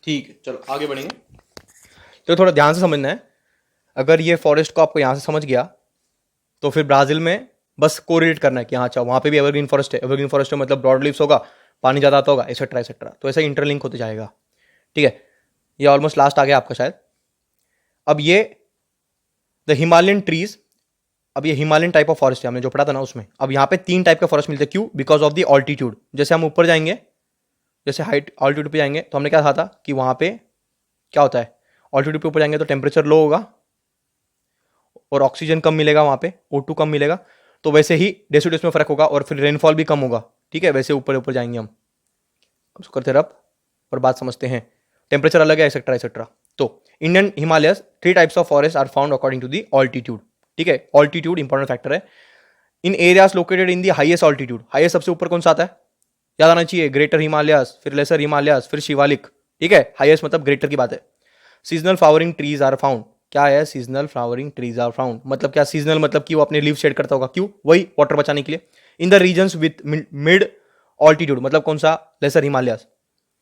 ठीक है, चलो आगे बढ़ेंगे। तो थोड़ा ध्यान से समझना है। अगर ये फॉरेस्ट को आपको यहाँ से समझ गया तो फिर ब्राज़ील में बस कोरिलेट करना है कि हाँ अच्छा वहाँ पे भी एवरग्रीन फॉरेस्ट है। एवरग्रीन फॉरेस्ट है मतलब ब्रॉड लीव्स होगा, पानी ज़्यादा आता होगा, एक्सेट्रा एक्सेट्रा। तो ऐसा इंटरलिंक होते जाएगा। ठीक है, ये ऑलमोस्ट लास्ट आ गया आपका शायद। अब ये द हिमालयन ट्रीज, अब ये हिमालयन टाइप ऑफ फॉरेस्ट है, हमने जो पढ़ा था ना उसमें। अब यहाँ पे 3 टाइप के फॉरेस्ट मिलते हैं। क्यों? Because of the altitude. जैसे हम ऊपर जाएंगे, जैसे हाइट ऑल्टीट्यूड पे जाएंगे तो हमने क्या कहा था कि वहाँ पे क्या होता है, ऑल्टीट्यूड पे ऊपर जाएंगे तो टेम्परेचर लो होगा और ऑक्सीजन कम मिलेगा, वहाँ पे O2 कम मिलेगा। तो वैसे ही डेसिड्यूस में फर्क होगा और फिर रेनफॉल भी कम होगा। ठीक है, वैसे ऊपर ऊपर जाएंगे हम। उसको करते रब और बात समझते हैं। टेम्परेचर अलग है, एक्सेट्रा एक्सेट्रा। तो Indian Himalayas 3 types of forest are found according to the altitude. ठीक है, ऑल्टीट्यूड इंपॉर्टेंट फैक्टर है। In areas located in the highest altitude, highest सबसे ऊपर कौन सा आता है, याद आना चाहिए, ग्रेटर हिमालयस, फिर लेसर हिमालयस, फिर शिवालिक। ठीक है, हाईएस्ट मतलब ग्रेटर की बात है। Seasonal flowering trees are found, क्या है seasonal flowering trees are found, मतलब क्या सीजनल मतलब कि वो अपने लीव शेड करता होगा। क्यों? वही वाटर बचाने के लिए। In the regions with mid altitude, मतलब कौन सा, lesser Himalayas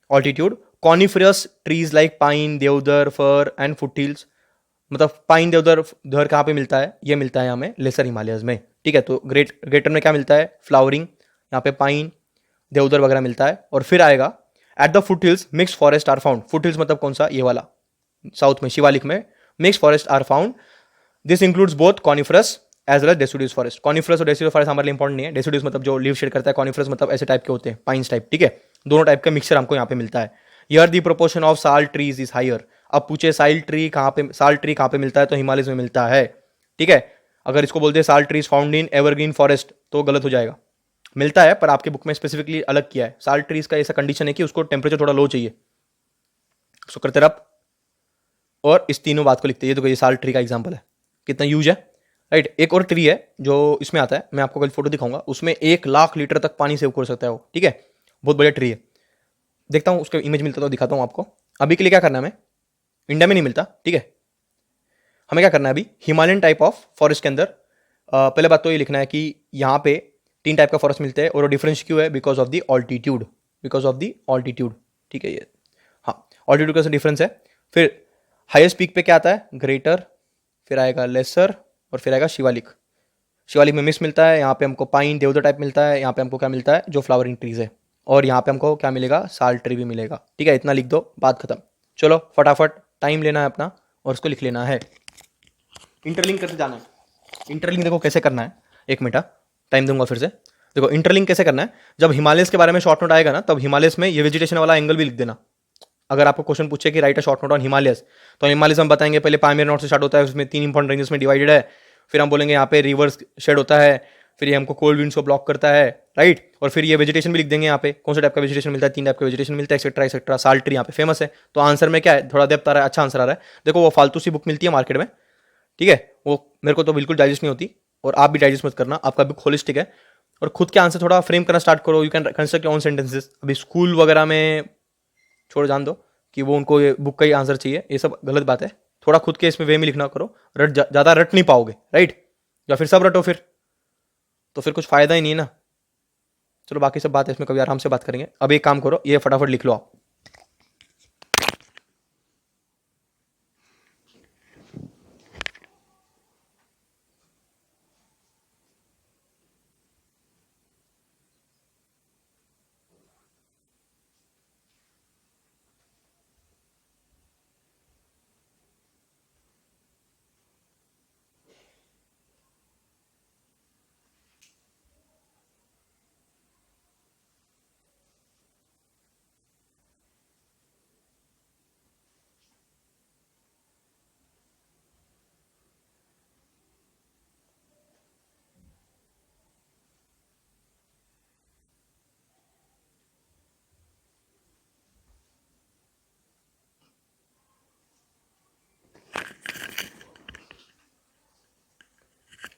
altitude. Coniferous trees like pine, deodar, fir and foothills, मतलब पाइन देवदर कहाँ पे मिलता है, ये मिलता है हमें लेसर हिमालयस में। ठीक है, तो ग्रेटर में क्या मिलता है, फ्लावरिंग, यहाँ पे पाइन देवदर वगैरह मिलता है। और फिर आएगा at the foothills mix forest are found. Foothills मतलब कौन सा, ये वाला साउथ में शिवालिक में mix forest are found. This includes both coniferous as well as deciduous forest. Coniferous और डेसिडुअस फॉरेस्ट हमारे लिए इंपॉर्टेंट नहीं है। डेसिडुअस मतलब जो लीव शेड करता है, कॉनिफरस मतलब ऐसे टाइप के होते हैं, पाइन्स टाइप। ठीक है, दोनों टाइप का मिक्सचर हमको यहाँ पे मिलता है। Here the proportion of salt trees is higher. अब पूछे साल्ट ट्री कहाँ पे मिलता है, तो हिमालय में मिलता है। ठीक है, अगर इसको बोलते हैं salt trees found in evergreen forest तो गलत हो जाएगा। मिलता है पर आपके बुक में स्पेसिफिकली अलग किया है। साल्ट ट्रीज का ऐसा कंडीशन है कि उसको टेम्परेचर थोड़ा लो चाहिए। उसको करते रह और इस तीनों बात को लिखते हैं। ये तो ये साल्ट ट्री का एग्जांपल है, कितना यूज है। राइट, एक और ट्री है जो इसमें आता है, मैं आपको कल फोटो दिखाऊंगा, उसमें 1 लाख लीटर तक पानी सेव कर सकता है वो। ठीक है, बहुत बढ़िया ट्री है। देखता हूँ उसका इमेज मिलता तो दिखाता हूँ आपको। अभी के लिए क्या करना है, हमें इंडिया में नहीं मिलता। ठीक है, हमें क्या करना है अभी हिमालयन टाइप ऑफ फॉरेस्ट के अंदर। पहले बात तो ये लिखना है कि यहाँ पे 3 टाइप का फॉरेस्ट मिलते हैं और डिफरेंस क्यों है, because of the altitude, because of the altitude. ठीक है, ये हाँ ऑल्टीट्यूड का डिफरेंस है। फिर हाईएस्ट पीक पे क्या आता है, ग्रेटर, फिर आएगा लेसर और फिर आएगा शिवालिक। शिवालिक में मिक्स मिलता है, यहाँ पे हमको पाइन देवदार टाइप मिलता है, यहाँ पे हमको क्या मिलता है, जो फ्लावरिंग ट्रीज है, और यहाँ पे हमको क्या मिलेगा, साल्ट ट्री भी मिलेगा। ठीक है, इतना लिख दो, बात खत्म। चलो फटाफट टाइम लेना है अपना और उसको लिख लेना है। इंटरलिंक करते जाना है। इंटरलिंक देखो कैसे करना है, 1 मिनट टाइम दूंगा फिर से। देखो इंटरलिंक कैसे करना है, जब हिमालयस के बारे में शॉर्ट नोट आएगा ना, तब हिमालयस में ये वेजिटेशन वाला एंगल भी लिख देना। अगर आपको क्वेश्चन पूछे कि right a short note on Himalayas, तो हिमालयस हम बताएंगे पहले पामीर नोट से स्टार्ट होता है, उसमें 3 इंपॉर्टेंट रेंजेस में डिवाइडेड है। फिर हम बोलेंगे यहाँ पे रिवर्स शेड होता है, फिर ये हमको कोल्ड विंड्स को ब्लॉक करता है। राइट, और फिर ये वेजिटेशन भी लिख देंगे यहाँ पे कौन सा टाइप का वेजिटेशन मिलता है, 3 टाइप का वेजिटेशन मिलता है, एक्सेट्रा एक्सेट्रा। साल्ट ट्री यहाँ पे फेमस है। तो आंसर में क्या है, थोड़ा डेप्थ आ रहा है, अच्छा आंसर आ रहा है। देखो वो फालतू सी बुक मिलती है मार्केट में, ठीक है, वो मेरे को तो बिल्कुल डाइजेस्ट नहीं होती, और आप भी डाइजेस्ट मत करना। आपका बुक होलिस्टिक है और खुद के आंसर थोड़ा फ्रेम करना स्टार्ट करो। You can construct your own sentences. अभी स्कूल वगैरह में छोड़ जान दो कि वो उनको ये बुक का ही आंसर चाहिए, ये सब गलत बात है। थोड़ा खुद के इसमें वे में लिखना करो, ज़्यादा रट नहीं पाओगे। राइट, या फिर सब रटो फिर तो फिर कुछ फायदा ही नहीं है ना। चलो बाकी सब बात है इसमें कभी आराम से बात करेंगे। अब एक काम करो, ये फटाफट लिख लो आप।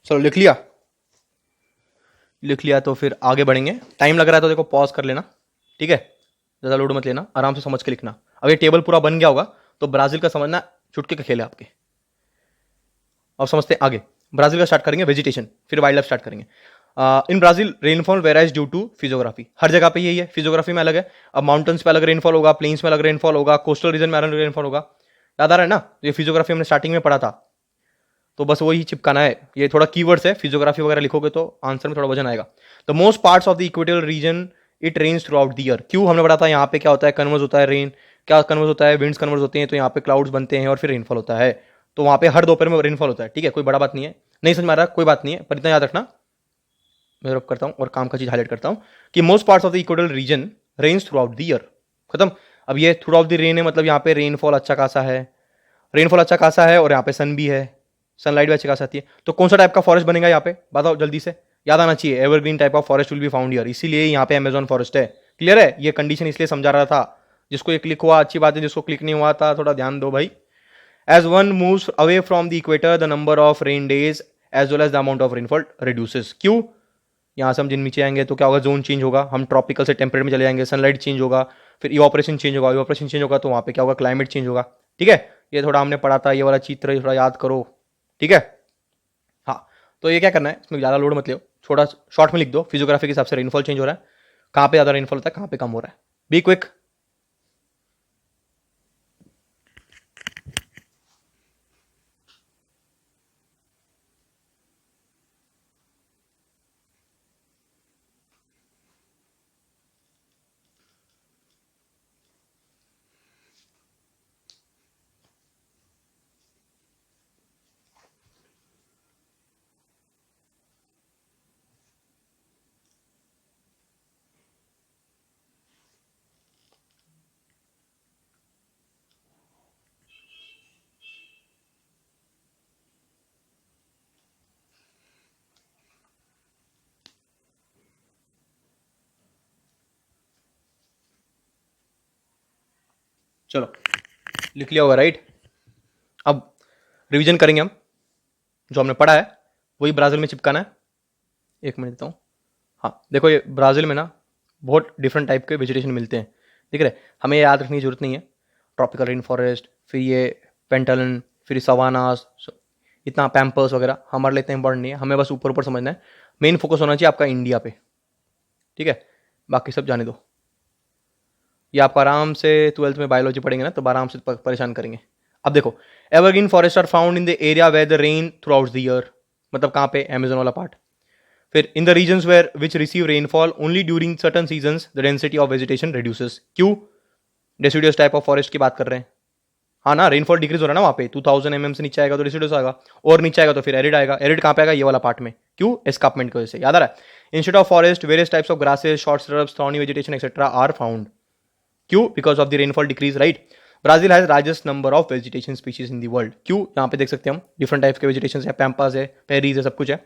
चलो लिख लिया, लिख लिया तो फिर आगे बढ़ेंगे। टाइम लग रहा है तो देखो पॉज कर लेना। ठीक है, ज़्यादा लोड मत लेना, आराम से समझ के लिखना। अब ये टेबल पूरा बन गया होगा तो ब्राज़ील का समझना चुटकी का खेल है आपके। अब समझते हैं आगे। ब्राज़ील का स्टार्ट करेंगे वेजिटेशन, फिर वाइल्ड लाइफ स्टार्ट करेंगे। In Brazil rainfall varies due to physiography, हर जगह पे यही है, फिजियोग्राफी में अलग है। अब माउंटेन्स पे अलग रेनफॉल होगा, प्लेन्स में अलग रेनफॉल होगा, कोस्टल रीजन में अलग रेनफॉल होगा। याद आ रहा है ना, ये फिजियोग्राफी हमने स्टार्टिंग में पढ़ा था, तो बस वही चिपकाना है। ये थोड़ा कीवर्ड्स है, फिजियोग्राफी वगैरह लिखोगे तो आंसर में थोड़ा वजन आएगा। The most parts of the equatorial region it rains throughout the year. क्यों हमने पढ़ा था, यहाँ पे क्या होता है, कन्वर्स होता है रेन, क्या कन्वर्स होता है, विंड्स कन्वर्स होते हैं, तो यहाँ पे क्लाउड्स बनते हैं और फिर रेनफॉल होता है। तो वहाँ पे हर दोपहर में रेनफॉल होता है, ठीक है, कोई बड़ा बात नहीं है। नहीं समझ में आ रहा, कोई बात नहीं है, पर इतना याद रखना। मैं रब करता हूँ और काम का चीज हाईलाइट करता हूँ कि most parts of the equatorial region rains throughout the year. खत्म। अब ये थ्रू आउट द रेन है, मतलब यहाँ पे रेनफॉल अच्छा खासा है, रेनफॉल अच्छा खासा है, और यहाँ पे सन भी है, सनलाइट भी अच्छी खास आती है। तो कौन सा टाइप का फॉरेस्ट बनेगा यहाँ पे, बताओ जल्दी से, याद आना चाहिए। Evergreen type of forest will be found here, इसीलिए यहाँ पे अमेजॉन फॉरेस्ट है। क्लियर है, ये कंडीशन इसलिए समझा रहा था। जिसको ये क्लिक हुआ अच्छी बात है, जिसको क्लिक नहीं हुआ था थोड़ा ध्यान दो भाई। As one moves away from the equator the number of rain days as well as the amount of rainfall reduces. क्यों, यहाँ से हम जिन नीचे आएंगे तो क्या होगा, जोन चेंज होगा, हम ट्रॉपिकल से टेम्परेट में चले जाएंगे, सनलाइट चेंज होगा, फिर इवापोरेशन चेंज होगा, इवापोरेशन चेंज होगा तो वहाँ पे क्या होगा, क्लाइमेट चेंज होगा। ठीक है, ये थोड़ा हमने पढ़ा था, ये वाला चित्र थोड़ा याद करो। ठीक है, हाँ। तो ये क्या करना है, इसमें ज़्यादा लोड मत लो, थोड़ा शॉर्ट में लिख दो। फिजियोग्राफी के हिसाब से रेनफॉल चेंज हो रहा है, कहाँ पे ज़्यादा रेनफॉल होता है, कहाँ पे कम हो रहा है। Be quick. चलो लिख लिया होगा राइट। अब रिवीजन करेंगे हम, जो हमने पढ़ा है वही ब्राज़ील में चिपकाना है। एक मिनट देता हूँ। हाँ देखो, ये ब्राज़ील में ना बहुत डिफरेंट टाइप के वेजिटेशन मिलते हैं, ठीक है। हमें ये याद रखने की जरूरत नहीं है, ट्रॉपिकल रेन फॉरेस्ट, फिर ये पेंटालन, फिर सवानास, इतना पैम्पर्स वगैरह हमारे लिए इतना इंपॉर्टेंट नहीं है, हमें बस ऊपर ऊपर समझना है। मेन फोकस होना चाहिए आपका इंडिया पे, ठीक है, बाकी सब जाने दो। ये आप आराम से 12th में बायोलॉजी पढ़ेंगे ना, तो आराम से परेशान करेंगे। अब देखो, evergreen forest are found in the area where the rain throughout the year, मतलब कहाँ पे, अमेजन वाला पार्ट। फिर in the regions where which receive rainfall only during certain seasons the density of vegetation reduces. क्यों, deciduous type of forest की बात कर रहे हैं। हाँ ना, रेनफॉल डिक्रीज हो रहा है ना वहाँ पे, 2000 mm से नीचे आएगा तो डेसिडियस आएगा, और नीचे आएगा तो फिर एरिड आएगा। एरिड कहाँ पे आएगा, ये वाला पार्ट में। क्यों, एस्कार्पमेंट की वजह से। याद आ रहा है, instead of forest various types of grasses, short shrubs, thorny vegetation etcetera are found. क्यों, because of the rainfall decrease, right. Brazil has largest number of vegetation species in the world. क्यों, यहाँ पे देख सकते हैं हम डिफरेंट टाइप्स के vegetation है, पैम्पास है, पेरीज है, सब कुछ है।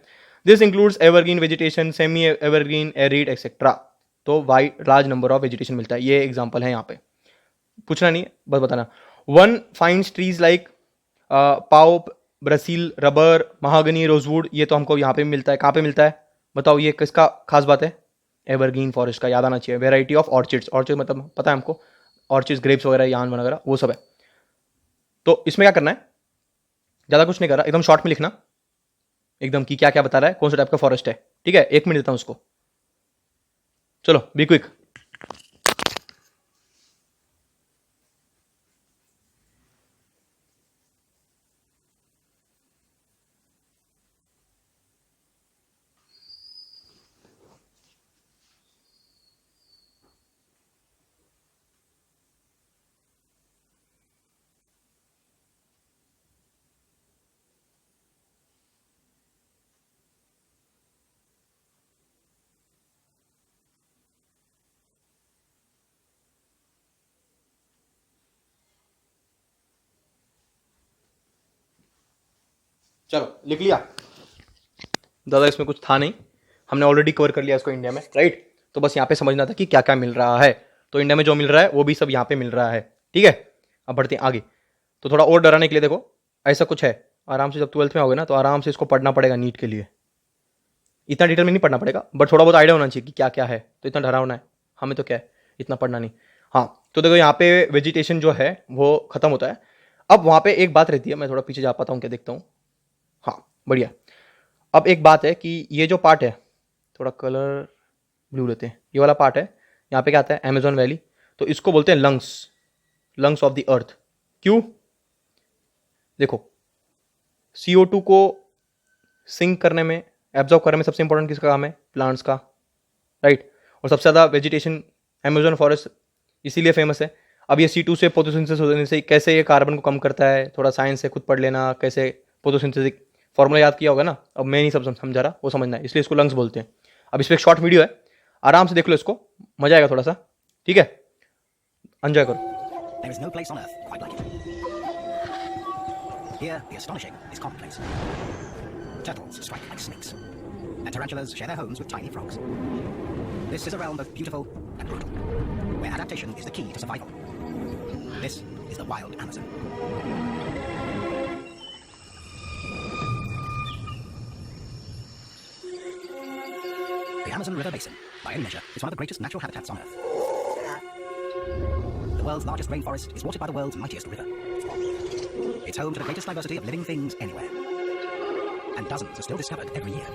This includes evergreen vegetation, semi evergreen, arid etcetera. तो why large number of vegetation मिलता है। ये एग्जाम्पल है, यहाँ पे पूछना नहीं है, बस बताना। वन फाइंड्स ट्रीज लाइक पाओ, ब्रासील, रबर, महागनी, रोजवुड, ये तो हमको यहाँ पे मिलता है। कहाँ पे मिलता है बताओ, ये किसका खास बात है, एवरग्रीन फॉरेस्ट का, याद आना चाहिए। वेराइटी ऑफ ऑर्चिड्स, ऑर्चिड मतलब पता है हमको, ऑर्चिड्स, ग्रेप्स वगैरह, यान वगैरह, वो सब है। तो इसमें क्या करना है, ज़्यादा कुछ नहीं कर रहा, एकदम शॉर्ट में लिखना एकदम कि क्या क्या बता रहा है, कौन सा टाइप का फॉरेस्ट है। ठीक है, एक मिनट देता हूँ उसको। चलो बी क्विक। चलो लिख लिया, ज़्यादा इसमें कुछ था नहीं, हमने ऑलरेडी कवर कर लिया इसको इंडिया में, राइट। तो बस यहाँ पे समझना था कि क्या क्या मिल रहा है। तो इंडिया में जो मिल रहा है वो भी सब यहाँ पे मिल रहा है, ठीक है। अब बढ़ते हैं आगे। तो थोड़ा और डराने के लिए देखो, ऐसा कुछ है, आराम से जब 12th में आओगे ना तो आराम से इसको पढ़ना पड़ेगा नीट के लिए। इतना डिटेल में नहीं पढ़ना पड़ेगा, बट थोड़ा बहुत आइडिया होना चाहिए कि क्या क्या है। तो इतना डरावना है हमें तो क्या है, इतना पढ़ना नहीं। हाँ, तो देखो यहाँ पे वेजिटेशन जो है वो खत्म होता है। अब वहाँ पे एक बात रहती है, मैं थोड़ा पीछे जा पाता हूँ क्या, देखता हूँ। हाँ बढ़िया। अब एक बात है कि ये जो पार्ट है, थोड़ा कलर ब्लू लेते हैं, ये वाला पार्ट है, यहाँ पे क्या आता है, अमेजोन वैली, तो इसको बोलते हैं lungs, lungs of the earth. क्यों? देखो, CO2 को सिंक करने में, एब्जॉर्ब करने में सबसे इंपॉर्टेंट किसका काम है? प्लांट्स का, राइट। और सबसे ज़्यादा वेजिटेशन अमेजोन फॉरेस्ट इसीलिए फेमस है। अब ये C2 से फोटोसिंथेसिस होने से कैसे ये कार्बन को कम करता है, थोड़ा साइंस है, खुद पढ़ लेना, कैसे फोटोसिंथेसिस फॉर्मूला याद किया होगा ना, अब मैं नहीं सब समझा रहा, वो समझना है, इसलिए इसको लंग्स बोलते हैं। अब इस पर एक शॉर्ट वीडियो है, आराम से देख लो इसको, मजा आएगा थोड़ा सा, ठीक है, एंजॉय करो। There is no place on earth quite like it. Here, the astonishing is commonplace. Turtles strike like snakes, and tarantulas share their homes with tiny frogs. This is a realm both beautiful and brutal, where adaptation is the key to survival. This is the wild Amazon. The Amazon River Basin, by any measure, is one of the greatest natural habitats on Earth. The world's largest rainforest is watered by the world's mightiest river. It's home to the greatest diversity of living things anywhere. And dozens are still discovered every year.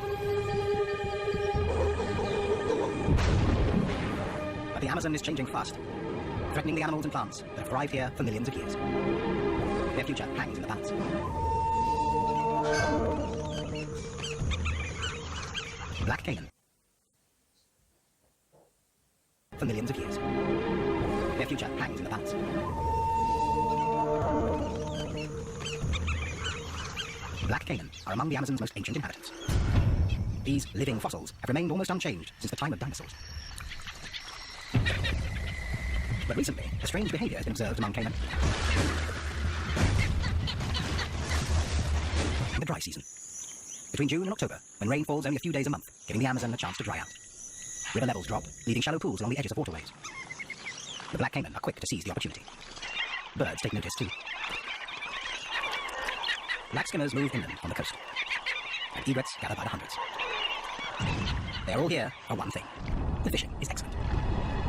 But the Amazon is changing fast, threatening the animals and plants that have thrived here for millions of years. Their future hangs in the balance. Black Canaan. For millions of years. Their future hangs in the balance. Black Canaan are among the Amazon's most ancient inhabitants. These living fossils have remained almost unchanged since the time of dinosaurs. But recently, a strange behavior has been observed among Canaan. In the dry season, between June and October, when rain falls only a few days a month, giving the Amazon a chance to dry out. River levels drop, leaving shallow pools along the edges of waterways. The Black Caiman are quick to seize the opportunity. Birds take notice too. Black skimmers move inland on the coast, and egrets gather by the hundreds. They're all here for one thing. The fishing is excellent.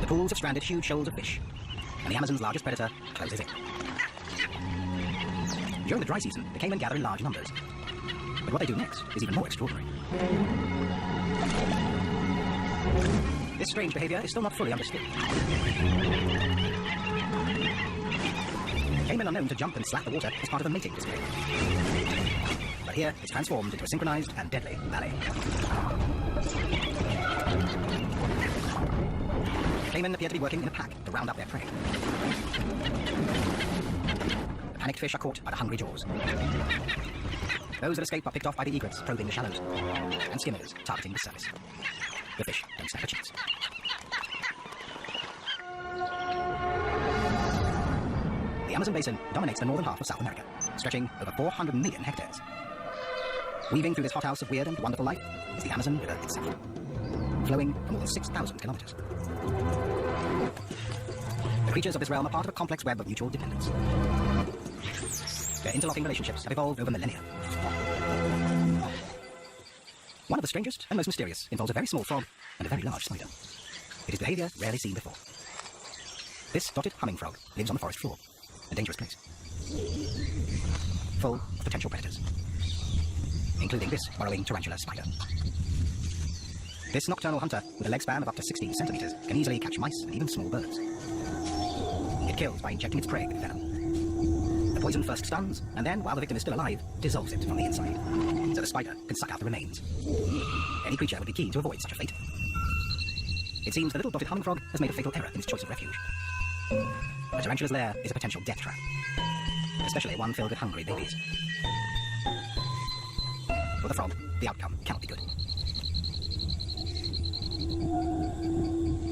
The pools have stranded huge shoals of fish, and the Amazon's largest predator closes in. During the dry season, the caiman gather in large numbers. But what they do next is even more extraordinary. This strange behavior is still not fully understood. Caiman are known to jump and slap the water as part of a mating display. But here, it's transformed into a synchronized and deadly ballet. Caiman appear to be working in a pack to round up their prey. The panicked fish are caught by the hungry jaws. Those that escape are picked off by the egrets probing the shallows, and skimmers targeting the surface. The fish don't stand a chance. The Amazon basin dominates the northern half of South America, stretching over 400 million hectares. Weaving through this hothouse of weird and wonderful life is the Amazon River itself, flowing for more than 6,000 kilometers. The creatures of this realm are part of a complex web of mutual dependence. Their interlocking relationships have evolved over millennia. One of the strangest and most mysterious involves a very small frog and a very large spider. It is behavior rarely seen before. This dotted humming frog lives on the forest floor, a dangerous place, full of potential predators, including this burrowing tarantula spider. This nocturnal hunter, with a leg span of up to 60 centimeters, can easily catch mice and even small birds. It kills by injecting its prey with venom. The poison first stuns, and then, while the victim is still alive, dissolves it from the inside, so the spider can suck out the remains. Any creature would be keen to avoid such a fate. It seems the little dotted humming frog has made a fatal error in its choice of refuge. A tarantula's lair is a potential death trap, especially one filled with hungry babies. For the frog, the outcome cannot be good.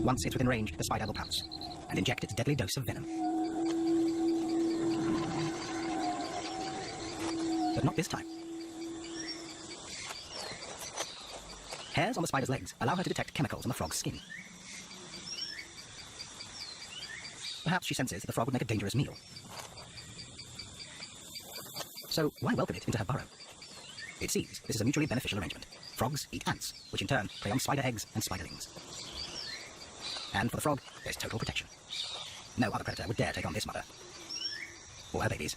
Once it's within range, the spider will pounce and inject its deadly dose of venom. But not this time. Hairs on the spider's legs allow her to detect chemicals on the frog's skin. Perhaps she senses that the frog would make a dangerous meal. So why welcome it into her burrow? It seems this is a mutually beneficial arrangement. Frogs eat ants, which in turn prey on spider eggs and spiderlings. And for the frog, there's total protection. No other predator would dare take on this mother, or her babies.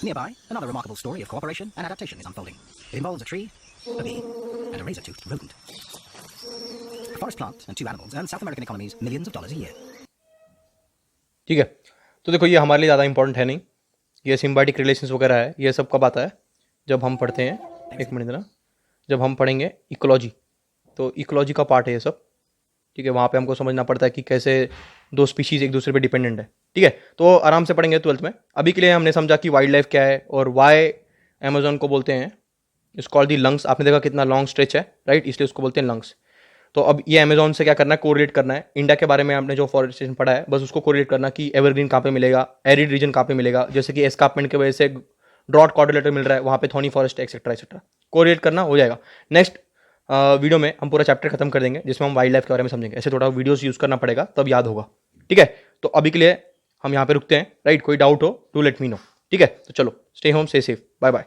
Nearby, another remarkable story of cooperation and adaptation is unfolding. It involves a tree, a bee, and a razor-toothed rodent. A forest plant and two animals earn South American economies millions of dollars a year. ठीक है, तो देखो ये हमारे लिए ज़्यादा important है नहीं, ये सिम्बायोटिक रिलेशंस वगैरह है, ये सब कब आता है जब हम पढ़ते हैं, एक मिनट ना, जब हम पढ़ेंगे इकोलॉजी, तो इकोलॉजी का पार्ट है ये सब, ठीक है। वहाँ पे हमको समझना पड़ता है कि कैसे दो स्पीशीज़ एक दूसरे पे डिपेंडेंट है, ठीक है। तो आराम से पढ़ेंगे 12th में। अभी के लिए हमने समझा कि वाइल्ड लाइफ क्या है और वाई अमेजोन को बोलते हैं, इस कॉल्ड दी लंग्स। आपने देखा कितना लॉन्ग स्ट्रेच है, राइट, इसलिए उसको बोलते हैं लंग्स। तो अब ये अमेजोन से क्या करना है, कोरिलेट करना है। इंडिया के बारे में आपने जो फॉरेस्टेशन पढ़ा है, बस उसको कोरिलेट करना कि एवरग्रीन कहाँ पे मिलेगा, एरिड रीजन कहाँ पे मिलेगा, जैसे कि एस्कार्पमेंट की वजह से ड्रॉट कॉर्डिलेटर मिल रहा है, वहाँ पे thorny forest etcetera etcetera, correlate करना हो जाएगा। नेक्स्ट वीडियो में हम पूरा चैप्टर खत्म कर देंगे जिसमें हम वाइल्ड लाइफ के बारे में समझेंगे। ऐसे थोड़ा वीडियोस यूज़ करना पड़ेगा तब याद होगा, ठीक है। तो अभी के लिए हम यहाँ पे रुकते हैं, राइट। कोई डाउट हो टू लेट मी नो, ठीक है। तो चलो, stay home, stay safe, bye bye.